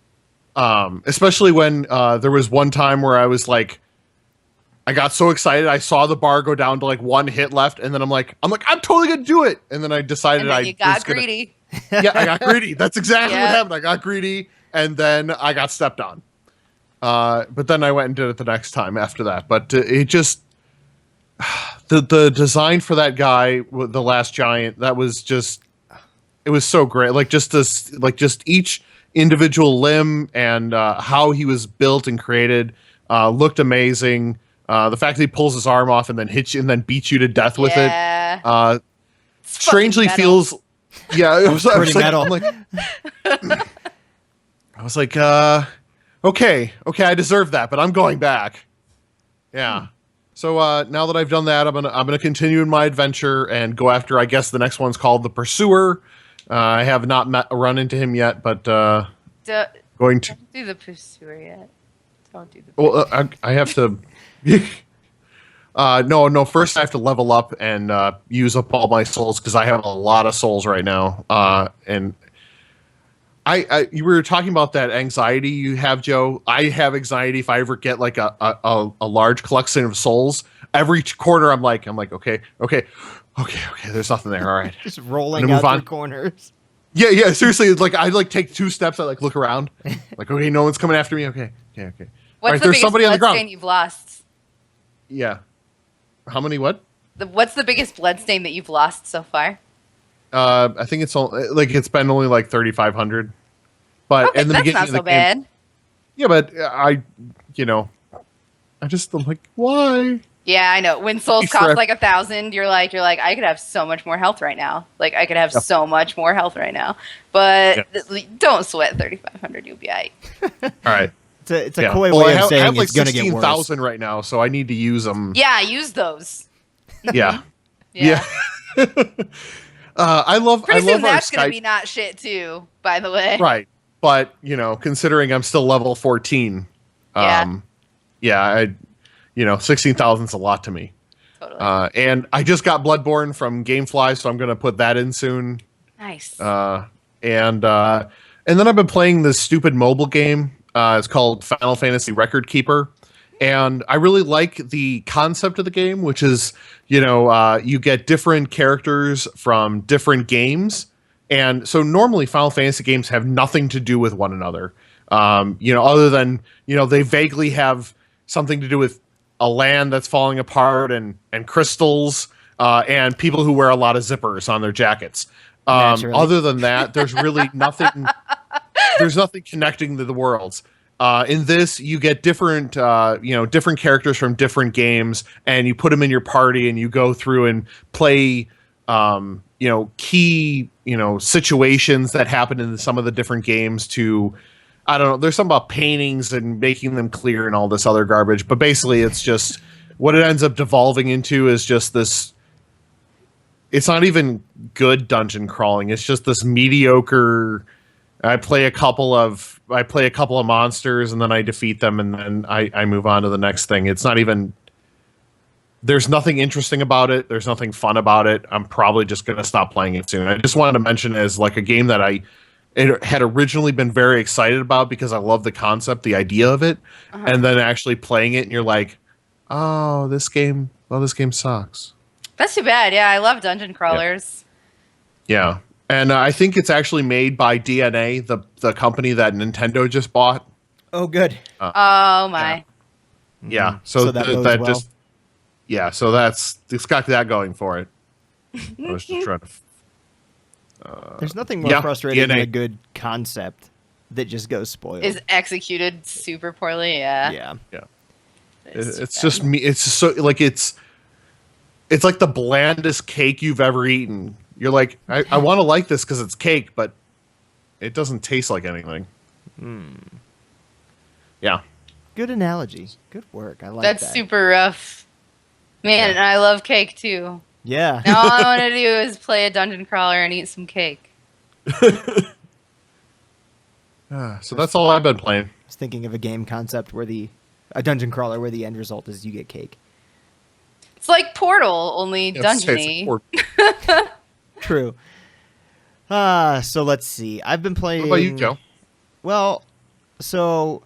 especially when there was one time where I was like, I got so excited. I saw the bar go down to like 1 hit left, and then I'm totally gonna do it. And then I decided And then you got gonna, greedy. Yeah, I got greedy. That's exactly what Yeah. happened. I got greedy, and then I got stepped on. But then I went and did it the next time after that. But it just the design for that guy, the last giant, that was just, it was so great. Like just each individual limb and how he was built and created looked amazing. The fact that he pulls his arm off and then hits you and then beats you to death with it. It's Strangely fucking metal. feels, yeah, it was Pretty metal. I was like, okay, I deserve that, but I'm going back. Yeah. So now that I've done that, I'm gonna continue in my adventure and go after. I guess the next one's called the Pursuer. I have not run into him yet, but going to Don't do the Pursuer yet. Don't do the Well, I have to. No. First, I have to level up and use up all my souls because I have a lot of souls right now. And you were talking about that anxiety you have, Joe. I have anxiety if I ever get like a large collection of souls. Every quarter, I'm like, okay. There's nothing there. All right, Just rolling out through corners. Yeah. Seriously, like I take 2 steps. I like look around. Like, okay, no one's coming after me. Okay. What's right, the there's biggest somebody on the ground. bloodstain you've lost? Yeah. How many? What? What's the biggest bloodstain that you've lost so far? I think it's it's been only like 3,500. But Okay, in the that's beginning not of the so game, bad. yeah. But I just I'm like, why? Yeah, I know. When souls Thanks cost for- like 1,000, you're like, I could have so much more health right now. Like, I could have so much more health right now. But don't sweat 3,500. You'll be alright. All right. It's a coy way of saying I have like it's going to get worse. 16,000 right now, so I need to use them. Yeah, use those. Yeah. Yeah. I love Pretty soon our that's gonna Skype. be not shit too. By the way. Right. But considering I'm still level 14, Yeah. 16,000's a lot to me. Totally. And I just got Bloodborne from GameFly, so I'm going to put that in soon. Nice. And then I've been playing this stupid mobile game. It's called Final Fantasy Record Keeper. And I really like the concept of the game, which is, you get different characters from different games. And so normally Final Fantasy games have nothing to do with one another. Other than, they vaguely have something to do with a land that's falling apart and crystals and people who wear a lot of zippers on their jackets. Other than that, there's really nothing. There's nothing connecting to the worlds. In this, you get different characters from different games, and you put them in your party, and you go through and play, key, situations that happen in some of the different games to, I don't know, there's something about paintings and making them clear and all this other garbage. But basically, it's just what it ends up devolving into is just this. It's not even good dungeon crawling. It's just this mediocre. I play a couple of monsters, and then I defeat them, and then I move on to the next thing. It's not even. There's nothing interesting about it. There's nothing fun about it. I'm probably just going to stop playing it soon. I just wanted to mention it as like a game that it had originally been very excited about because I love the concept, the idea of it, and then actually playing it, and you're like, oh, this game sucks. That's too bad. Yeah, I love dungeon crawlers. Yeah, and I think it's actually made by DNA, the company that Nintendo just bought. Oh, good. Oh my. Yeah, so that that bodes well. just so it's got that going for it. I was just trying to. There's nothing more frustrating than DNA. a good concept that just goes spoiled. Is executed super poorly. Yeah. Yeah. It's just me. It's just so like it's like the blandest cake you've ever eaten. You're like, I want to like this because it's cake, but it doesn't taste like anything. Yeah. Good analogy. Good work. I like That's that. super rough. Man, and I love cake too. Yeah. Now all I want to do is play a dungeon crawler and eat some cake. So that's all I've been playing. I was thinking of a game concept where a dungeon crawler where the end result is you get cake. It's like Portal, only dungeony. True. So let's see. I've been playing. What about you, Joe? Well, so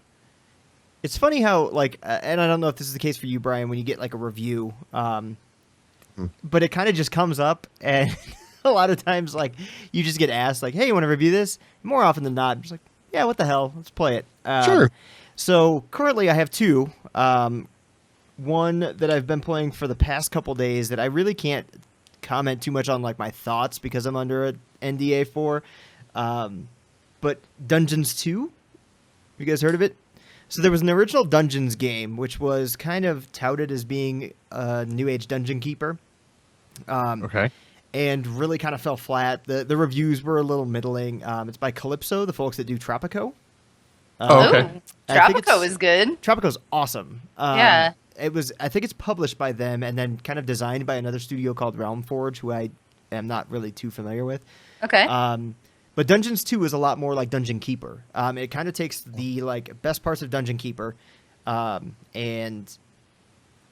it's funny how and I don't know if this is the case for you, Brian, when you get like a review, but it kind of just comes up, and a lot of times like you just get asked like, "Hey, you want to review this?" More often than not, I'm just like, "Yeah, what the hell? Let's play it." Sure. So currently, I have two. One that I've been playing for the past couple days that I really can't comment too much on like my thoughts because I'm under an NDA for. But Dungeons 2, you guys heard of it? So there was an original Dungeons game which was kind of touted as being a new age dungeon keeper. Okay. And really kind of fell flat. The reviews were a little middling. It's by Calypso, the folks that do Tropico. Okay. Ooh, Tropico is good. Tropico's awesome. Yeah. I think it's published by them and then kind of designed by another studio called Realm Forge, who I am not really too familiar with. Okay. But Dungeons 2 is a lot more like Dungeon Keeper. It kind of takes the like best parts of Dungeon Keeper and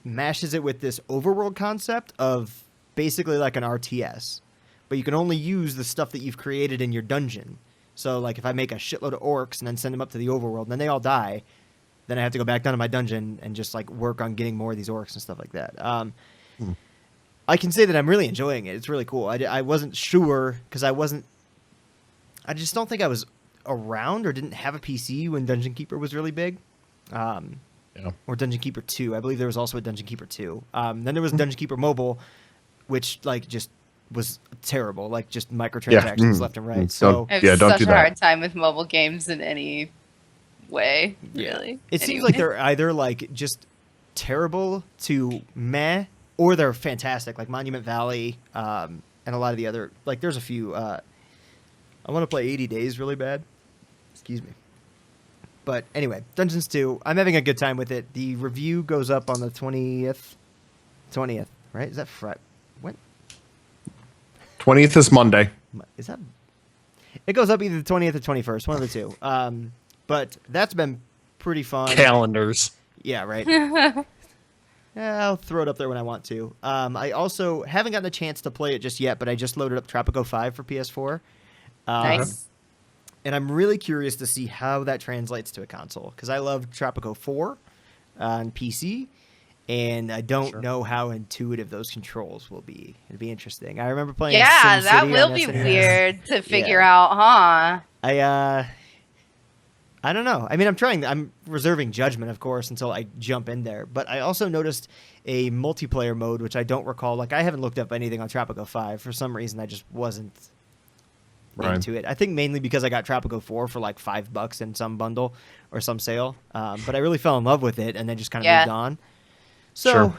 mashes it with this overworld concept of basically like an RTS. But you can only use the stuff that you've created in your dungeon. So like if I make a shitload of orcs and then send them up to the overworld and then they all die, then I have to go back down to my dungeon and just like work on getting more of these orcs and stuff like that. I can say that I'm really enjoying it. It's really cool. I wasn't sure because I just don't think I was around or didn't have a PC when Dungeon Keeper was really big. Or Dungeon Keeper 2. I believe there was also a Dungeon Keeper 2. Then there was Dungeon Keeper Mobile, which like just was terrible, like just microtransactions left and right. So I have don't such do a that. hard time with mobile games in any way, really. It seems like they're either like just terrible to meh, or they're fantastic, like Monument Valley, and a lot of the other, like there's a few. I want to play 80 Days really bad. Excuse me. But anyway, Dungeons 2, I'm having a good time with it. The review goes up on the 20th, right? Is that Friday? When? 20th is Monday. Is that? It goes up either the 20th or 21st, one of the two. But that's been pretty fun. Calendars. Yeah, right. Yeah, I'll throw it up there when I want to. I also haven't gotten a chance to play it just yet, but I just loaded up Tropico 5 for PS4. Nice. And I'm really curious to see how that translates to a console, because I love Tropico 4 on PC, and I don't know how intuitive those controls will be. It'll be interesting. I remember playing Yeah, SimCity that on will be SNES. weird to figure out, huh? I don't know. I mean, I'm reserving judgment, of course, until I jump in there. But I also noticed a multiplayer mode, which I don't recall. Like, I haven't looked up anything on Tropico 5. For some reason, I just wasn't into it. I think mainly because I got Tropico 4 for like $5 in some bundle or some sale. But I really fell in love with it and then just kind of moved on. So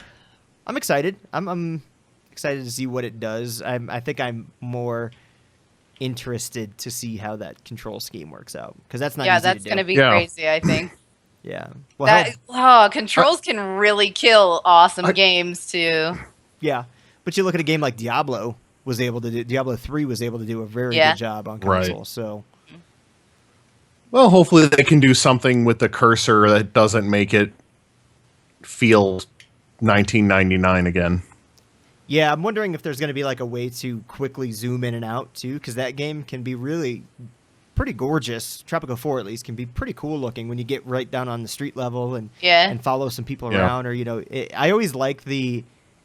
I'm excited. I'm excited to see what it does. I think I'm more interested to see how that control scheme works out, because that's not easy that's to do. going to be crazy, I think. Yeah. Well, controls can really kill awesome games too. Yeah. But you look at a game like Diablo 3 was able to do a very good job on console. So Well, hopefully they can do something with the cursor that doesn't make it feel 1999 again. Yeah, I'm wondering if there's going to be like a way to quickly zoom in and out too, because that game can be really pretty gorgeous. Tropico 4 at least can be pretty cool looking when you get right down on the street level and follow some people around. Or I always like the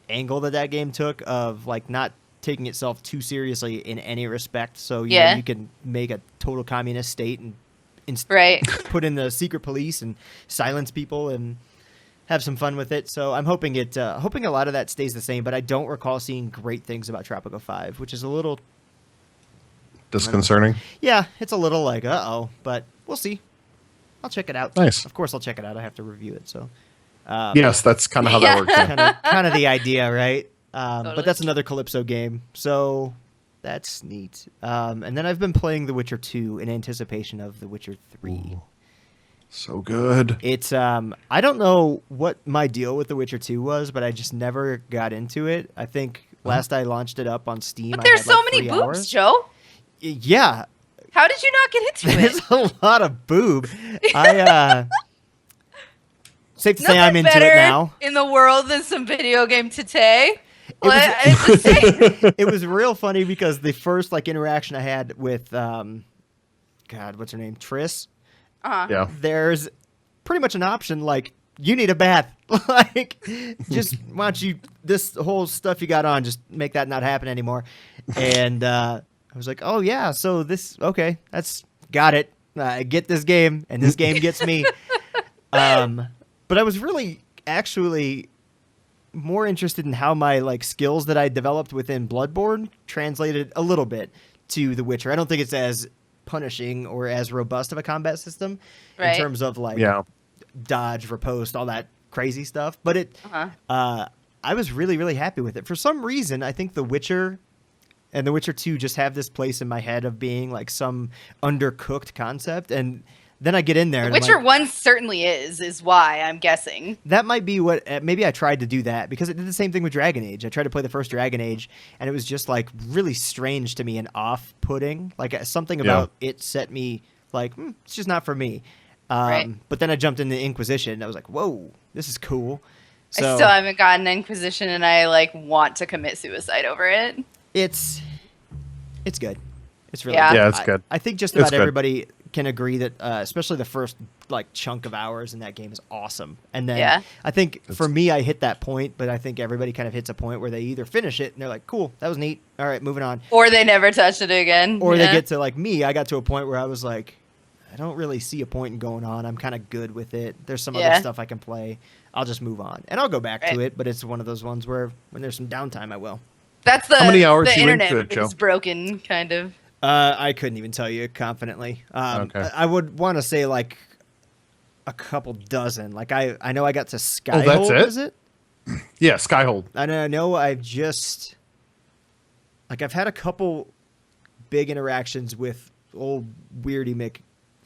angle that game took of like not taking itself too seriously in any respect. So you know, you can make a total communist state and put in the secret police and silence people and have some fun with it. So I'm hoping hoping a lot of that stays the same, but I don't recall seeing great things about Tropico 5, which is a little disconcerting. Yeah, it's a little like, but we'll see. I'll check it out. Nice. Of course I'll check it out. I have to review it, so. Yes, that's kind of how that works. Kind of the idea, right? Totally. But that's another Calypso game, so that's neat. And then I've been playing The Witcher 2 in anticipation of The Witcher 3. Ooh. So good. It's I don't know what my deal with The Witcher 2 was, but I just never got into it. I think last I launched it up on Steam, But there's I had so many 3 boobs, hours. Joe. Yeah. How did you not get into There's it? a lot of boob. Safe to say I'm into better it now. in the world than some video game today. It was real funny because the first like interaction I had with God, what's her name? Triss. Yeah. There's pretty much an option like you need a bath. Like just why don't you this whole stuff you got on, just make that not happen anymore. And I was like, oh yeah, so that's got it. I get this game and this game gets me. But I was really actually more interested in how my like skills that I developed within Bloodborne translated a little bit to The Witcher. I don't think it's as punishing or as robust of a combat system in terms of like dodge, riposte, all that crazy stuff. But I was really, really happy with it. For some reason, I think The Witcher and The Witcher 2 just have this place in my head of being like some undercooked concept. And then I get in there. The Witcher 1 certainly is why, I'm guessing. That might be what, maybe I tried to do that because it did the same thing with Dragon Age. I tried to play the first Dragon Age and it was just like really strange to me and off-putting. Like something about it set me like, it's just not for me. But then I jumped into Inquisition and I was like, whoa, this is cool. So, I still haven't gotten Inquisition and I like want to commit suicide over it. It's good. It's really good. Yeah, it's good. I think just about everybody can agree that especially the first like chunk of hours in that game is awesome. And then I think for me I hit that point, but I think everybody kind of hits a point where they either finish it and they're like, cool, that was neat. All right, moving on. Or they never touched it again. Or they get to like me, I got to a point where I was like, I don't really see a point in going on. I'm kind of good with it. There's some other stuff I can play. I'll just move on. And I'll go back to it, but it's one of those ones where when there's some downtime I will. That's the How many hours the you internet into it, Joe? is broken, kind of. I couldn't even tell you confidently. Okay. I would want to say like a couple dozen. Like I know I got to Skyhold. that's it? Is it? Yeah, Skyhold. I know I've just like I've had a couple big interactions with old Weirdy Mick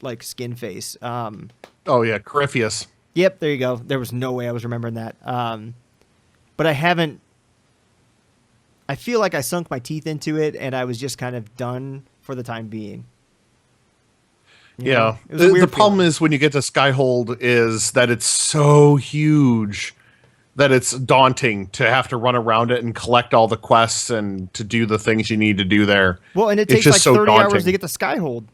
like Skin Face. Oh yeah, Corypheus. Yep, there you go. There was no way I was remembering that. But I haven't. I feel like I sunk my teeth into it, and I was just kind of done for the time being. You know? It was a The weird problem feeling. is when you get to Skyhold is that it's so huge that it's daunting to have to run around it and collect all the quests and to do the things you need to do there. Well, and it It's takes like just so 30 hours daunting. to get to Skyhold.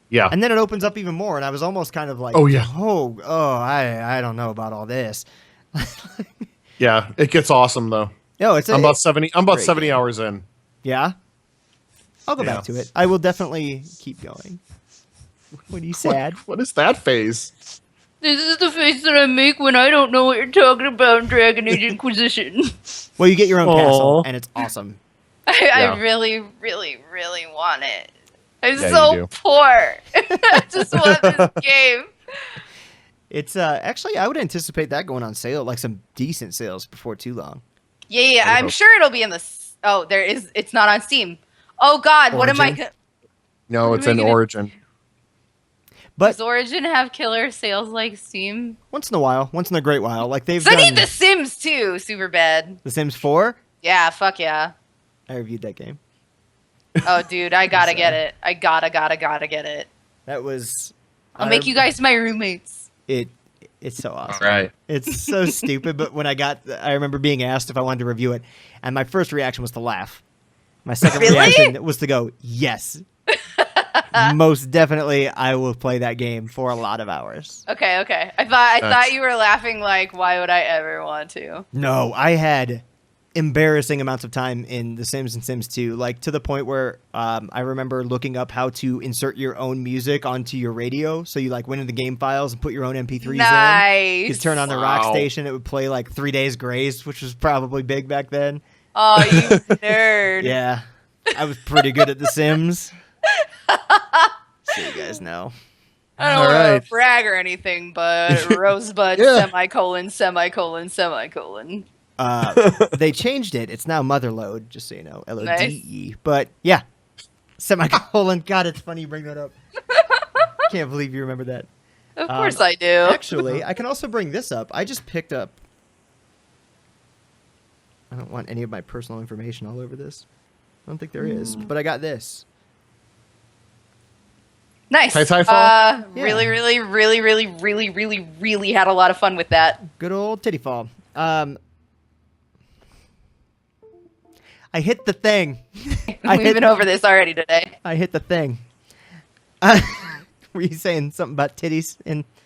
Yeah. And then it opens up even more, and I was almost kind of like, Oh, yeah. I don't know about all this. Yeah, it gets awesome though. No, I'm about 70 great hours in. Yeah? I'll go back to it. I will definitely keep going. What are you sad? What is that phase? This is the face that I make when I don't know what you're talking about in Dragon Age Inquisition. Well, you get your own Aw. castle, and it's awesome. I really, really, really want it. I'm Yeah, you so do. poor. I just want this game. It's actually, I would anticipate that going on sale, like some decent sales before too long. Yeah, I I'm hope. sure it'll be in the... there is... It's not on Steam. Oh, God, what am I... Origin? No, What it's are we in gonna- Origin. But Does Origin have killer sales like Steam? once in a great while, like they've So I done need The Sims, too. Super bad. The Sims 4. Yeah, fuck yeah. I reviewed that game. Oh, dude, I gotta get it. I gotta get it. That was I'll make you guys my roommates. It's so awesome. All right. It's so stupid, but when I remember being asked if I wanted to review it, and my first reaction was to laugh. My second reaction was to go, yes. Most definitely, I will play that game for a lot of hours. Okay. I thought you were laughing like, why would I ever want to? No, I had embarrassing amounts of time in The Sims and Sims 2, like to the point where I remember looking up how to insert your own music onto your radio. So you like went into the game files and put your own MP3s in. You could turn on the rock station. It would play like 3 Days Grace, which was probably big back then. Oh, you nerd. Yeah, I was pretty good at The Sims. So you guys know. I don't want to brag or anything, but Rosebud semicolon. They changed it. It's now Motherload, just so you know. LODE. Nice. But yeah, semicolon. God, it's funny you bring that up. Can't believe you remember that. Of course I do. Actually, I can also bring this up. I just picked up. I don't want any of my personal information all over this. I don't think there is, but I got this. Nice. Titanfall? Really had a lot of fun with that. Good old Tittyfall. I hit the thing. We've been over this already today. I hit the thing. Were you saying something about titties?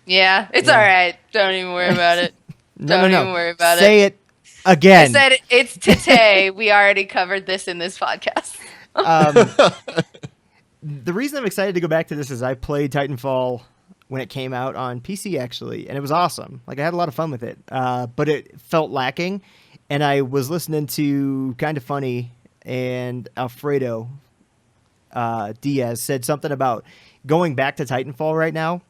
Yeah, it's all right. Don't even worry about it. Don't even worry about it. Say it again. I said it's today. We already covered this in this podcast. The reason I'm excited to go back to this is I played Titanfall when it came out on PC, actually, and it was awesome. Like, I had a lot of fun with it, but it felt lacking, and I was listening to Kinda Funny, and Alfredo Diaz said something about going back to Titanfall right now,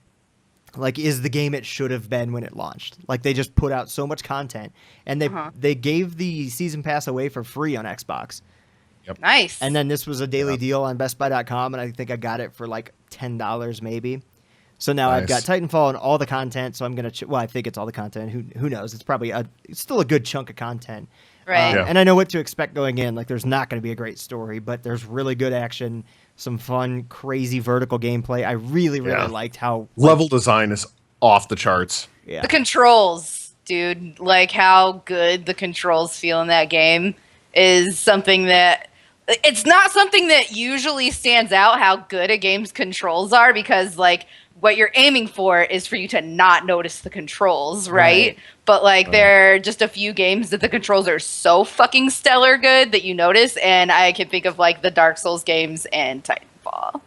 like, is the game it should have been when it launched. Like, they just put out so much content, and they gave the season pass away for free on Xbox. Yep. Nice. And then this was a daily deal on BestBuy.com, and I think I got it for like $10 maybe. So now I've got Titanfall and all the content. So I'm gonna. I think it's all the content. Who knows? It's probably it's still a good chunk of content. Right. And I know what to expect going in. Like, there's not going to be a great story, but there's really good action, some fun, crazy vertical gameplay. I really liked how level design is off the charts. Yeah. The controls, dude. Like, how good the controls feel in that game is something that. It's not something that usually stands out how good a game's controls are, because like what you're aiming for is for you to not notice the controls, right? But like there are just a few games that the controls are so fucking stellar good that you notice, and I can think of like the Dark Souls games and Titanfall.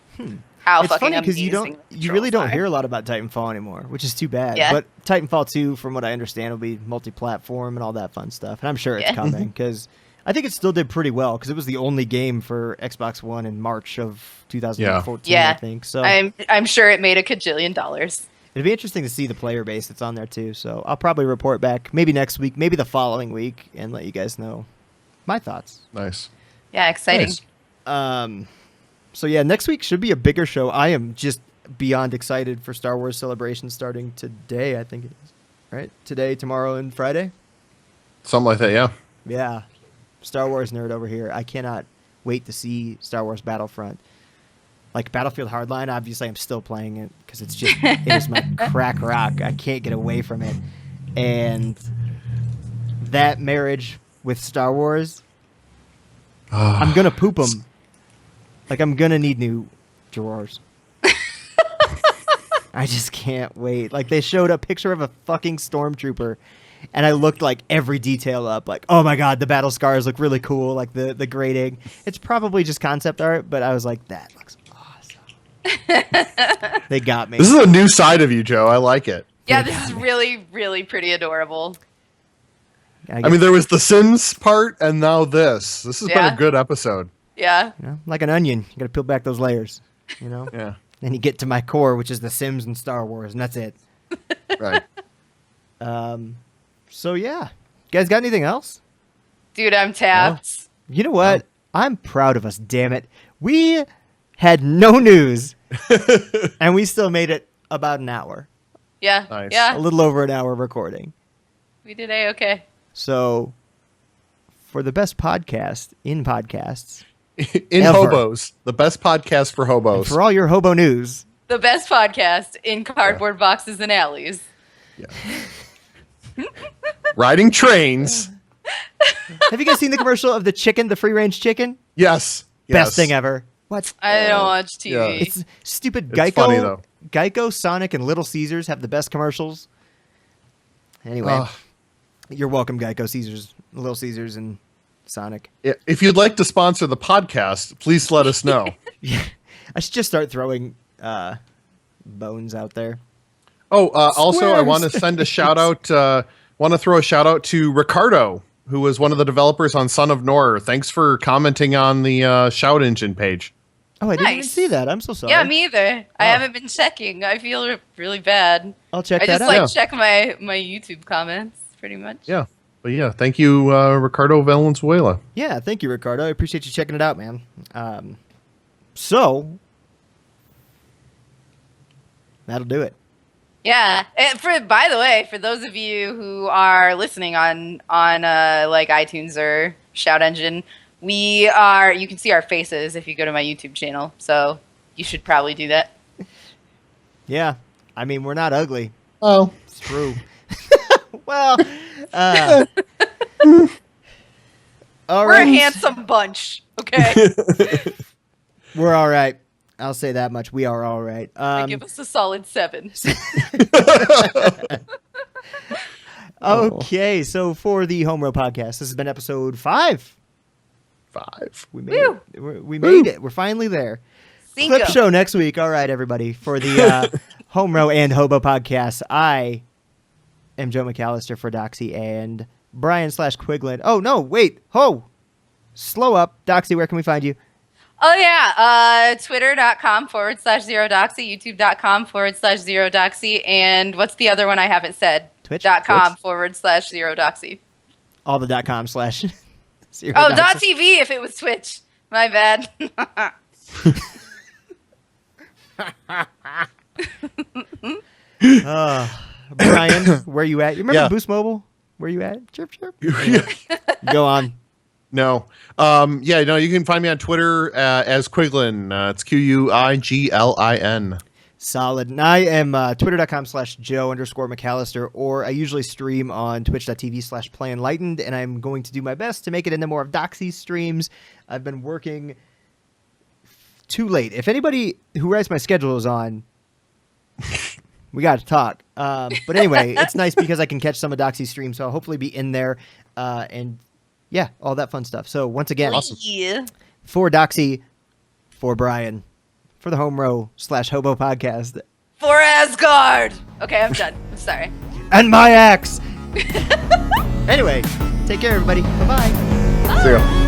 How it's fucking funny because amazing you really don't hear a lot about Titanfall anymore, which is too bad. Yeah. But Titanfall 2, from what I understand, will be multi-platform and all that fun stuff, and I'm sure it's coming because I think it still did pretty well because it was the only game for Xbox One in March of 2014. I think so. I'm sure it made a cajillion dollars. It'd be interesting to see the player base that's on there too. So I'll probably report back maybe next week, maybe the following week, and let you guys know my thoughts. Nice. Yeah, exciting. Nice. So yeah, next week should be a bigger show. I am just beyond excited for Star Wars Celebration starting today. I think it is right today, tomorrow, and Friday. Something like that. Yeah. Yeah. Star Wars nerd over here. I cannot wait to see Star Wars Battlefront. Like Battlefield Hardline, obviously I'm still playing it because it is my crack rock. I can't get away from it. And that marriage with Star Wars, I'm going to poop them. Like, I'm going to need new drawers. I just can't wait. Like, they showed a picture of a fucking stormtrooper, and I looked like every detail up, like, oh my god, the battle scars look really cool, like the grading. It's probably just concept art, but I was like, that looks awesome. They got me. This is a new side of you, Joe. I like it. Yeah, this is really, really pretty adorable. I mean, there was the Sims part, and now this. This has been a good episode. Yeah. You know, like an onion. You got to peel back those layers, you know? Yeah. Then you get to my core, which is the Sims and Star Wars, and that's it. Right. So yeah, you guys got anything else? Dude, I'm tapped. You know what? I'm proud of us. Damn it, we had no news, and we still made it about an hour. Yeah, Nice. yeah. A little over an hour of recording. We did A-okay. So, for the best podcast in podcasts, In ever. Hobos, the best podcast for hobos. and for all your hobo news, The best podcast in cardboard boxes and alleys. Yeah. Riding trains. Have you guys seen the commercial of the chicken, the free range chicken? Yes. Best thing ever. What? I don't watch TV. yeah. It's stupid. It's Geico, funny, though. Geico, Sonic, and Little Caesars have the best commercials. Anyway, you're welcome, Geico, Caesars, Little Caesars, and Sonic. If you'd like to sponsor the podcast, please let us know. Yeah, I should just start throwing bones out there. Oh, also, I Squares. want to send a shout out. Want to throw a shout out to Ricardo, who was one of the developers on Son of Nor. Thanks for commenting on the Shout Engine page. Oh, I didn't even Nice. see that. I'm so sorry. Yeah, me either. I haven't been checking. I feel really bad. I'll check I that just out. Yeah. check my YouTube comments pretty much. Yeah, but yeah, thank you, Ricardo Valenzuela. Yeah, thank you, Ricardo. I appreciate you checking it out, man. So that'll do it. Yeah. And by the way, for those of you who are listening on like iTunes or Shout Engine, you can see our faces if you go to my YouTube channel. So you should probably do that. Yeah, I mean, we're not ugly. Oh, It's true. Well, all We're right. a handsome bunch. Okay. We're all right. I'll say that much. We are all right. Give us a solid 7. Okay, so for the HomeRow podcast, this has been episode 5. 5. We made it. We made it. We're finally there. Cinco. Clip show next week. All right, everybody. For the HomeRow and Hobo podcast, I am Joe McAllister for Doxy and Brian/Quiglin. Oh, no, wait. Slow up. Doxy, where can we find you? Oh, yeah. Twitter.com/0doxy, YouTube.com/0doxy, and what's the other one I haven't said? Twitch? .com/0doxy. All the .com/ zero Oh, doxy. .tv if it was Twitch. My bad. Brian, where you at? You remember Yeah. Boost Mobile? Where you at? Chirp, chirp. Go on. No. You can find me on Twitter as Quiglin. It's Quiglin. Solid. And I am twitter.com/Joe_McAllister, or I usually stream on twitch.tv/PlayEnlightened, and I'm going to do my best to make it into more of Doxy's streams. I've been working too late. If anybody who writes my schedule is on, we got to talk. But anyway, it's nice because I can catch some of Doxy's streams, so I'll hopefully be in there, and yeah, all that fun stuff. So once again, Yeah. for Doxy, for Brian, for the HomeRow/Hobo podcast, For Asgard. Okay, I'm done. I'm sorry. and my axe. Anyway, take care, everybody. Bye-bye. See ya.